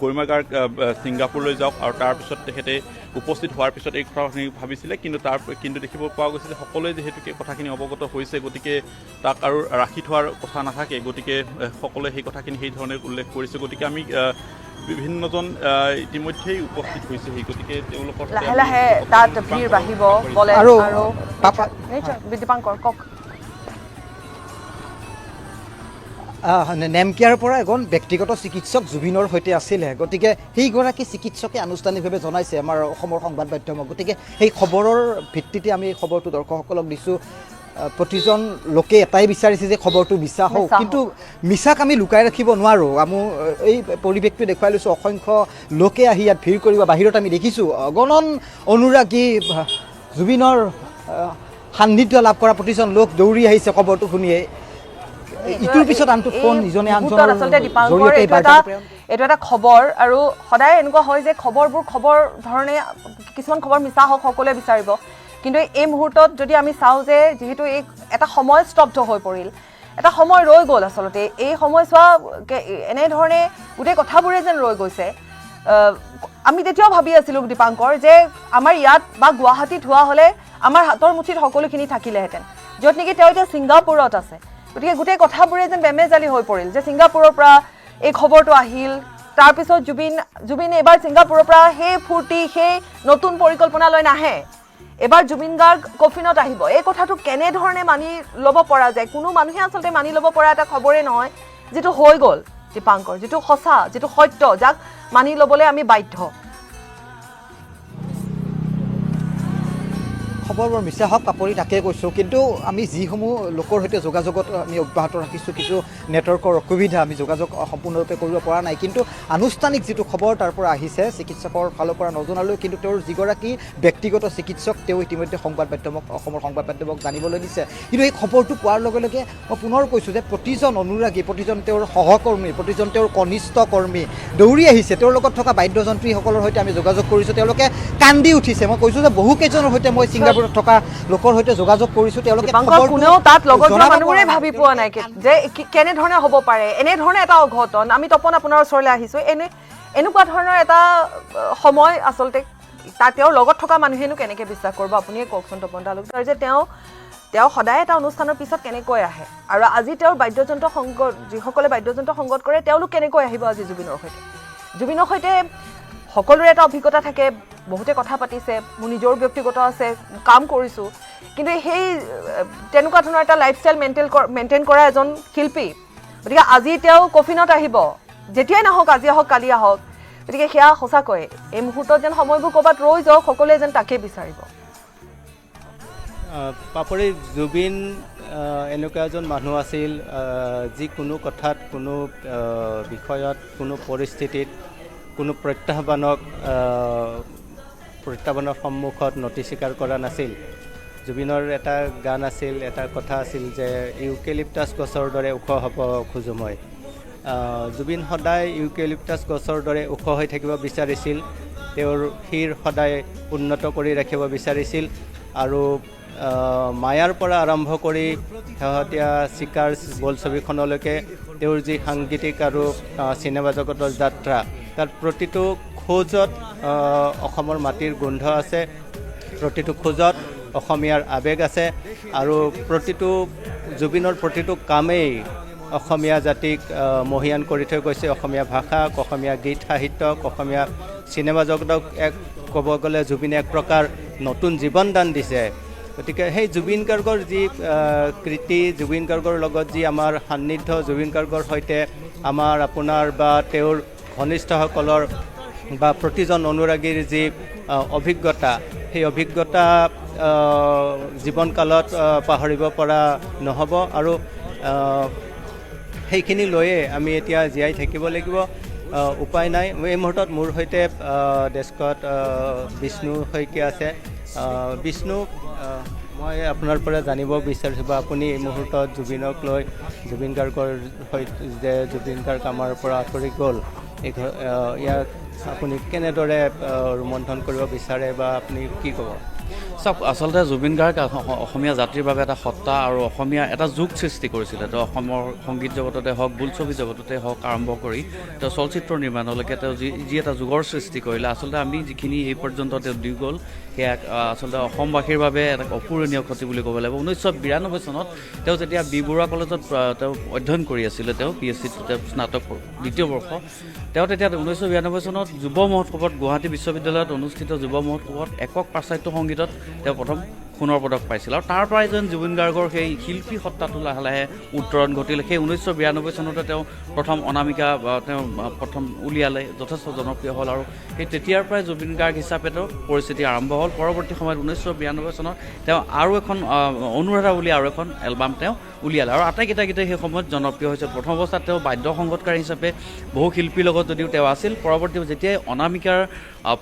গৰিমা গাৰ্গ ছিংগাপুৰলৈ যাওক আৰু তাৰপিছত তেখেতে উপস্থিত হোৱাৰ পিছত এই কথাখিনি ভাবিছিলে কিন্তু দেখিব পোৱা গৈছে যে সকলোৱে যিহেতুকে কথাখিনি অৱগত হৈছে গতিকে তাক আৰু ৰাখি থোৱাৰ কথা নাথাকে গতিকে সকলোৱে সেই কথাখিনি সেই ধৰণে উল্লেখ কৰিছে গতিকে আমি বিভিন্নজন ইতিমধ্যেই উপস্থিত হৈছে সেই গতিকে তেওঁলোকৰ লাহে লাহে তাত ভিৰ বাঢ়িব বলে আৰু দীপাংকৰ কওক নেমকিয়াৰ পৰা এজন ব্যক্তিগত চিকিৎসক জুবিনৰ সৈতে আছিলে গতিকে সেইগৰাকী চিকিৎসকে আনুষ্ঠানিকভাৱে জনাইছে আমাৰ অসমৰ সংবাদ মাধ্যমক গতিকে সেই খবৰৰ ভিত্তিতে আমি খবৰটো দৰ্শকসকলক দিছোঁ প্ৰতিজন লোকে এটাই বিচাৰিছে যে খবৰটো মিছা হওক কিন্তু মিছাক আমি লুকাই ৰাখিব নোৱাৰোঁ আমি এই পৰিৱেশটো দেখুৱাই লৈছোঁ অসংখ্য লোকে আহি ইয়াত ভিৰ কৰিব বাহিৰত আমি দেখিছোঁ অগণন অনুৰাগী জুবিনৰ সান্নিধ্য লাভ কৰা প্ৰতিজন লোক দৌৰি আহিছে খবৰটো শুনিয়ে ইটোৰ পিছত আনটো ফোন ইজনে আনজনৰ জৰিয়তে এইটো এটা খবৰ আৰু সদায় এনেকুৱা হয় যে খবৰ ধৰণে কিছুমান খবৰ মিছা হওক সকলোৱে বিচাৰিব কিন্তু এই মুহূৰ্তত যদি আমি চাওঁ যে যিহেতু এই এটা সময় স্তব্ধ হৈ পৰিল এটা সময় ৰৈ গ'ল আচলতে এই সময়ছোৱা এনেধৰণে গোটেই কথাবোৰে যেন ৰৈ গৈছে আমি তেতিয়াও ভাবি আছিলোঁ দীপাংকৰ যে আমাৰ ইয়াত বা গুৱাহাটীত হোৱা হ'লে আমাৰ হাতৰ মুঠিত সকলোখিনি থাকিলেহেঁতেন য'ত নেকি তেওঁ এতিয়া ছিংগাপুৰত আছে গতিকে গোটেই কথাবোৰে যেন বেমেজালি হৈ পৰিল যে ছিংগাপুৰৰ পৰা এই খবৰটো আহিল তাৰপিছত জুবিন এইবাৰ ছিংগাপুৰৰ পৰা সেই ফূৰ্তি সেই নতুন পৰিকল্পনালৈ নাহে এবাৰ জুবিন গাৰ্গ কফিনত আহিব এই কথাটো কেনেধৰণে মানি ল'ব পৰা যায় কোনো মানুহে আচলতে মানি ল'ব পৰা এটা খবৰে নহয় যিটো হৈ গ'ল দীপাংকৰ যিটো সঁচা যিটো সত্য যাক মানি ল'বলৈ আমি বাধ্য খবৰবোৰ মিছা হওক পাপৰি তাকে কৈছোঁ কিন্তু আমি যিসমূহ লোকৰ সৈতে যোগাযোগত আমি অব্যাহত ৰাখিছোঁ কিছু নেটৱৰ্কৰ অসুবিধা আমি যোগাযোগ সম্পূৰ্ণৰূপে কৰিব পৰা নাই কিন্তু আনুষ্ঠানিক যিটো খবৰ তাৰ পৰা আহিছে চিকিৎসকৰ ফালৰ পৰা নজনালৈও কিন্তু তেওঁৰ যিগৰাকী ব্যক্তিগত চিকিৎসক তেওঁ ইতিমধ্যে অসমৰ সংবাদ মাধ্যমক জানিবলৈ দিছে কিন্তু এই খবৰটো পোৱাৰ লগে লগে মই পুনৰ কৈছোঁ যে প্ৰতিজন অনুৰাগী প্ৰতিজন তেওঁৰ সহকৰ্মী প্ৰতিজন তেওঁৰ কনিষ্ঠ কৰ্মী দৌৰি আহিছে তেওঁৰ লগত থকা বাদ্যযন্ত্ৰীসকলৰ সৈতে আমি যোগাযোগ কৰিছোঁ তেওঁলোকে কান্দি উঠিছে মই কৈছোঁ যে বহুকেইজনৰ সৈতে মই ছিংগাপুৰত থকা লোকৰ সৈতে যোগাযোগ কৰিছোঁ তেওঁলোকে কোনেও তাত লগত যোৱা মানুহবোৰে ভাবি পোৱা নাই যে কেনেধৰণে হ'ব পাৰে এনেধৰণে এটা অঘটন আমি তপন আপোনাৰ ওচৰলৈ আহিছোঁ এনেকুৱা ধৰণৰ এটা সময় আচলতে তাত তেওঁৰ লগত থকা মানুহেনো কেনেকৈ বিশ্বাস কৰিব আপুনিয়ে কওকচোন তপন তালুকদাৰ যে তেওঁ সদায় এটা অনুষ্ঠানৰ পিছত কেনেকৈ আহে আৰু আজি তেওঁৰ বাদ্যযন্ত্ৰ সংগত যিসকলে বাদ্যযন্ত্ৰ সংগত কৰে তেওঁলোক কেনেকৈ আহিব আজি জুবিনৰ সৈতে সকলোৰে এটা অভিজ্ঞতা থাকে বহুতে কথা পাতিছে মোৰ নিজৰ ব্যক্তিগত আছে কাম কৰিছোঁ কিন্তু সেই তেনেকুৱা ধৰণৰ এটা লাইফষ্টাইল মেইনটেইন কৰা এজন শিল্পী গতিকে আজি তেওঁ কফিনত আহিব যেতিয়াই নাহক আজি আহক কালি আহক গতিকে সেয়া সঁচাকৈ এই মুহূৰ্তত যেন সময়বোৰ ক'ৰবাত ৰৈ যাওক সকলোৱে যেন তাকেই বিচাৰিব পাপৰি জুবিন এনেকুৱা এজন মানুহ আছিল যি কোনো কথাত কোনো বিষয়ত কোনো পৰিস্থিতিত কোনো প্ৰত্যাহ্বানৰ সন্মুখত নতি স্বীকাৰ কৰা নাছিল জুবিনৰ এটা গান আছিল এটা কথা আছিল যে ইউকেলিপ্টাছ গছৰ দৰে ওখ হ'ব খোজো মই জুবিন সদায় ইউকেলিপ্টাছ গছৰ দৰে ওখ হৈ থাকিব বিচাৰিছিল তেওঁৰ শিৰ সদায় উন্নত কৰি ৰাখিব বিচাৰিছিল আৰু মায়াৰ পৰা আৰম্ভ কৰি শেহতীয়া চিকাৰ্ছ বোলছবিখনলৈকে তেওঁৰ যি সাংগীতিক আৰু চিনেমা জগতৰ যাত্ৰা তাত প্ৰতিটো খোজত অসমৰ মাটিৰ গোন্ধ আছে প্ৰতিটো খোজত অসমীয়াৰ আৱেগ আছে আৰু জুবিনৰ প্ৰতিটো কামেই অসমীয়া জাতিক মহিয়ান কৰি থৈ গৈছে অসমীয়া ভাষাক অসমীয়া গীত সাহিত্যক অসমীয়া চিনেমা জগতক এক ক'ব গ'লে জুবিনে এক প্ৰকাৰ নতুন জীৱন দান দিছে গতিকে সেই জুবিন গাৰ্গৰ যি কৃতি জুবিন গাৰ্গৰ লগত যি আমাৰ সান্নিধ্য জুবিন গাৰ্গৰ সৈতে আমাৰ আপোনাৰ বা তেওঁৰ ঘনিষ্ঠসকলৰ বা প্ৰতিজন অনুৰাগীৰ যি অভিজ্ঞতা সেই অভিজ্ঞতা জীৱনকালত পাহৰিব পৰা নহ'ব আৰু সেইখিনি লৈয়ে আমি এতিয়া জীয়াই থাকিব লাগিব উপায় নাই এই মুহূৰ্তত মোৰ সৈতে ডেস্কত বিষ্ণু শইকীয়া আছে বিষ্ণু মই আপোনাৰ পৰা জানিব বিচাৰিছোঁ বা আপুনি এই মুহূৰ্তত জুবিনক লৈ জুবিন গাৰ্গৰ সৈতে যে জুবিন গাৰ্গ আমাৰ পৰা আঁতৰি গ'ল ইয়াক আপুনি কেনেদৰে ৰোমন্থন কৰিব বিচাৰে বা আপুনি কি ক'ব চাওক আচলতে জুবিন গাৰ্গ অসমীয়া জাতিৰ বাবে এটা সত্তা আৰু অসমীয়া এটা যুগ সৃষ্টি কৰিছিলে তেওঁ অসমৰ সংগীত জগততে হওক বোলছবি জগততে হওক আৰম্ভ কৰি তেওঁ চলচ্চিত্ৰ নিৰ্মাণলৈকে তেওঁ যি এটা যুগৰ সৃষ্টি কৰিলে আচলতে আমি যিখিনি এই পৰ্যন্ত তেওঁ দি গ'ল সেয়া আচলতে অসমবাসীৰ বাবে এটা অপূৰণীয় ক্ষতি বুলি ক'ব লাগিব 1992 চনত তেওঁ যেতিয়া বি বৰুৱা কলেজত তেওঁ অধ্যয়ন কৰি আছিলে তেওঁ PhD স্নাতক দ্বিতীয় বৰ্ষ তেওঁ তেতিয়া 1992 চনত যুৱ মহোৎসৱত গুৱাহাটী বিশ্ববিদ্যালয়ত অনুষ্ঠিত যুৱ মহোৎসৱত একক পাশ্চাত্য সংগীতত তেওঁ প্ৰথম সোণৰ পদক পাইছিল আৰু তাৰ পৰাই যেন জুবিন গাৰ্গৰ সেই শিল্পী সত্তাটো লাহে লাহে উত্তৰণ ঘটিলে সেই 1992 চনতে তেওঁ প্ৰথম অনামিকা তেওঁ প্ৰথম উলিয়ালে যথেষ্ট জনপ্ৰিয় হ'ল আৰু সেই তেতিয়াৰ পৰাই জুবিন গাৰ্গ হিচাপে তেওঁ পৰিস্থিতি আৰম্ভ হ'ল পৰৱৰ্তী সময়ত 1992 চনত তেওঁ আৰু এখন অনুৰাধা বুলি আৰু এখন এলবাম তেওঁ উলিয়ালে আৰু আটাইকেইটা গীতে সেই সময়ত জনপ্ৰিয় হৈছিল প্ৰথম অৱস্থাত তেওঁ বাদ্য সংগীতকাৰ হিচাপে বহু শিল্পীৰ লগত যদিও তেওঁ আছিল পৰৱৰ্তী যেতিয়াই অনামিকাৰ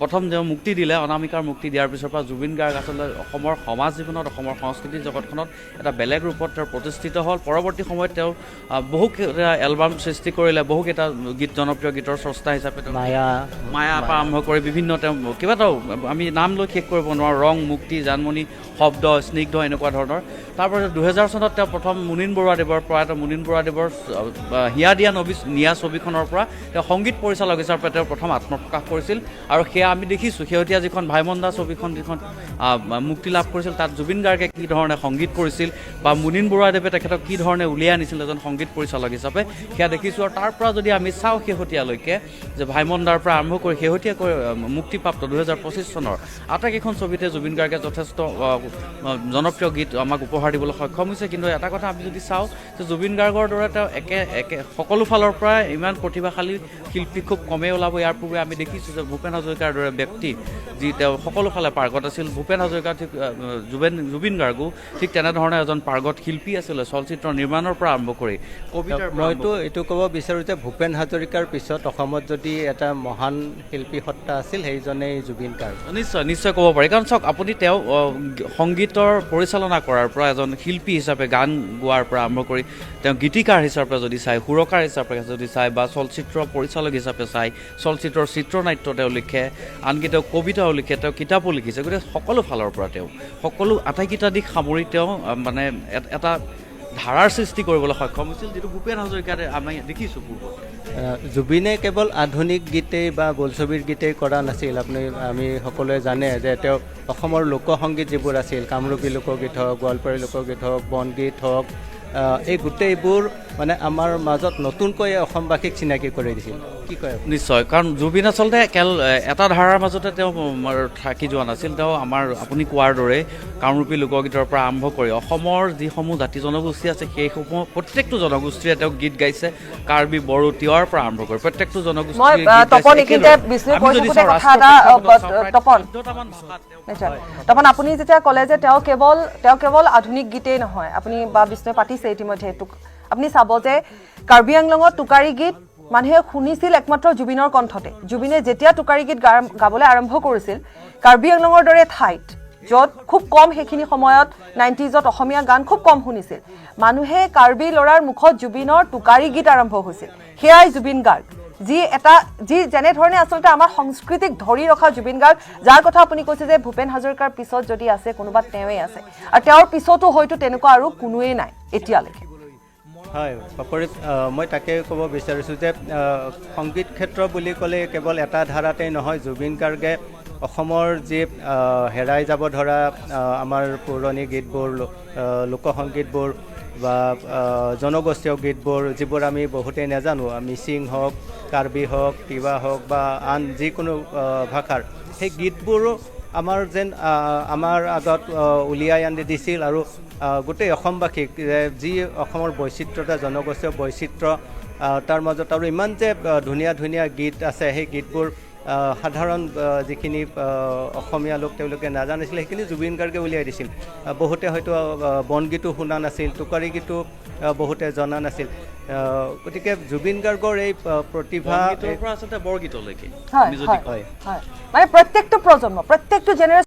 প্ৰথম তেওঁ মুক্তি দিলে অনামিকাৰ মুক্তি দিয়াৰ পিছৰ পৰা জুবিন গাৰ্গ আচলতে অসমৰ সমাজ জীৱনত অসমৰ সংস্কৃতি জগতখনত এটা বেলেগ ৰূপত তেওঁ প্ৰতিষ্ঠিত হ'ল পৰৱৰ্তী সময়ত তেওঁ বহুকেইটা এলবাম সৃষ্টি কৰিলে বহুকেইটা গীত জনপ্ৰিয় গীতৰ স্ৰষ্টা হিচাপে মায়া পৰা আৰম্ভ কৰি বিভিন্ন তেওঁ কেইবাটাও আমি নাম লৈ শেষ কৰিব নোৱাৰোঁ ৰং মুক্তি জানমণি শব্দ স্নিগ্ধ এনেকুৱা ধৰণৰ তাৰপিছত 2000 চনত তেওঁ প্ৰথম মুনীন বৰুৱাদেৱৰ প্ৰয়াত মুনীন বৰুৱাদেৱৰ হিয়া দিয়া নিয়া ছবিখনৰ পৰা তেওঁ সংগীত পৰিচালক হিচাপে তেওঁ প্ৰথম আত্মপ্ৰকাশ কৰিছিল আৰু সেয়া আমি দেখিছোঁ শেহতীয়া যিখন ভাইমন্দা ছবিখন যিখন মুক্তি লাভ কৰিছিল তাত জুবিন গাৰ্গে কি ধৰণে সংগীত কৰিছিল বা মুনীন বৰুৱাদেৱে তেখেতক কি ধৰণে উলিয়াই আনিছিল এজন সংগীত পৰিচালক হিচাপে সেয়া দেখিছোঁ আৰু তাৰ পৰা যদি আমি চাওঁ শেহতীয়ালৈকে যে ভাইমন্দাৰ পৰা আৰম্ভ কৰি শেহতীয়াকৈ মুক্তিপ্ৰাপ্ত 2025 চনৰ আটাইকেইখন ছবিতে জুবিন গাৰ্গে যথেষ্ট জনপ্ৰিয় গীত আমাক উপহাৰ দিবলৈ সক্ষম হৈছে কিন্তু এটা কথা আমি যদি চাওঁ যে জুবিন গাৰ্গৰ দৰে তেওঁ একে সকলো ফালৰ পৰা ইমান প্ৰতিভাশালী শিল্পী খুব কমেই ওলাব ইয়াৰ পূৰ্বে আমি দেখিছোঁ যে ভূপেন হাজৰিকাৰ দৰে ব্যক্তি যি তেওঁ সকলো ফালে পাৰ্গত আছিল ভূপেন হাজৰিকা ঠিক জুবিন গাৰ্গো ঠিক তেনেধৰণে এজন পাৰ্গত শিল্পী আছিলে চলচ্চিত্ৰ নিৰ্মাণৰ পৰা আৰম্ভ কৰি কবিতাৰ মইতো এইটো ক'ব বিচাৰোঁ যে ভূপেন হাজৰিকাৰ পিছত অসমত যদি এটা মহান শিল্পী সত্তা আছিল সেইজনেই জুবিন গাৰ্গ নিশ্চয় ক'ব পাৰি কাৰণ চাওক আপুনি তেওঁ সংগীতৰ পৰিচালনা কৰাৰ পৰা এজন শিল্পী হিচাপে গান গোৱাৰ পৰা আৰম্ভ কৰি তেওঁ গীতিকাৰ হিচাপে যদি চায় সুৰকাৰ হিচাপে যদি চায় বা চলচ্চিত্ৰ পৰিচালক হিচাপে চায় চলচ্চিত্ৰৰ চিত্ৰনাট্য তেওঁ লিখে আনকি তেওঁ কবিতাও লিখে তেওঁ কিতাপো লিখিছে গতিকে সকলো ফালৰ পৰা তেওঁ সকলো আটাইকেইটা দিশ সামৰি তেওঁ মানে এটা ধাৰাৰ সৃষ্টি কৰিবলৈ সক্ষম হৈছিল যিটো ভূপেন হাজৰিকাৰে আমি দেখিছোঁ পূৰ্বত জুবিনে কেৱল আধুনিক গীতেই বা বোলছবিৰ গীতেই কৰা নাছিল আমি সকলোৱে জানে যে তেওঁ অসমৰ লোকসংগীত যিবোৰ আছিল কামৰূপী লোকগীত হওক গোৱালপাৰী লোকগীত হওক বনগীত হওক এই গোটেইবোৰ মানে আমাৰ মাজত নতুনকৈ অসমবাসীক চিনাকি কৰি দিছিল কি কয় নিশ্চয় কাৰণ জুবিন আচলতে এটা ধাৰাৰ মাজতে তেওঁ থাকি যোৱা নাছিল তেওঁ আমাৰ আপুনি কোৱাৰ দৰে কামৰূপী লোকগীতৰ পৰা আৰম্ভ কৰি অসমৰ যিসমূহ জাতি জনগোষ্ঠী আছে সেইসমূহ প্ৰত্যেকটো জনগোষ্ঠীয়ে তেওঁ গীত গাইছে কাৰ্বি বড়ো তিৱাৰ পৰা আৰম্ভ কৰি প্ৰত্যেকটো তপন আপুনি যেতিয়া ক'লে যে তেওঁ কেৱল আধুনিক গীতেই নহয় আপুনি বা বিষ্ণুৱে পাতিছে ইতিমধ্যে আপুনি চাব যে কাৰ্বি আংলঙত টোকাৰী গীত মানুহে শুনিছিল একমাত্ৰ জুবিনৰ কণ্ঠতে জুবিনে যেতিয়া টোকাৰী গীত গাবলৈ আৰম্ভ কৰিছিল কাৰ্বি আংলঙৰ দৰে ঠাইত য'ত খুব কম সেইখিনি সময়ত 90s অসমীয়া গান খুব কম শুনিছিল মানুহে কাৰ্বি ল'ৰাৰ মুখত জুবিনৰ টোকাৰী গীত আৰম্ভ হৈছিল সেয়াই জুবিন গাৰ্গ যি যেনেধৰণে আচলতে আমাৰ সংস্কৃতিক ধৰি ৰখা জুবিন গাৰ্গ যাৰ কথা আপুনি কৈছে যে ভূপেন হাজৰিকাৰ পিছত যদি আছে কোনোবা তেওঁৱেই আছে আৰু তেওঁৰ পিছতো হয়তো তেনেকুৱা আৰু কোনোৱেই নাই এতিয়ালৈকে হয় পাপৰিত মই তাকে ক'ব বিচাৰিছোঁ যে সংগীত ক্ষেত্ৰ বুলি ক'লে কেৱল এটা ধাৰাতেই নহয় জুবিন গাৰ্গে অসমৰ যি হেৰাই যাব ধৰা আমাৰ পুৰণি গীতবোৰ লোকসংগীতবোৰ বা জনগোষ্ঠীয় গীতবোৰ যিবোৰ আমি বহুতেই নাজানো, মিচিং হওক, কাৰ্বি হওক, তিৱা হওক বা আন যিকোনো ভাষাৰ সেই গীতবোৰো আমাৰ আগত উলিয়াই আনি দিছিল আৰু গোটেই অসমবাসীক যি অসমৰ বৈচিত্ৰতা, জনগোষ্ঠীয় বৈচিত্ৰ্য, তাৰ মাজত আৰু ইমান যে ধুনীয়া ধুনীয়া গীত আছে, সেই গীতবোৰ সাধাৰণ যিখিনি অসমীয়া লোক তেওঁলোকে নাজানিছিলে সেইখিনি জুবিন গাৰ্গে উলিয়াই দিছিল। বহুতে হয়তো বনগীতো শুনা নাছিল, টোকাৰী গীতো বহুতে জনা নাছিল। গতিকে জুবিন গাৰ্গৰ এই প্ৰতিভা আচলতে বৰগীতলৈকে হয়, মানে প্ৰত্যেকটো প্ৰজন্ম, প্ৰত্যেকটো জেনেৰেশ্যন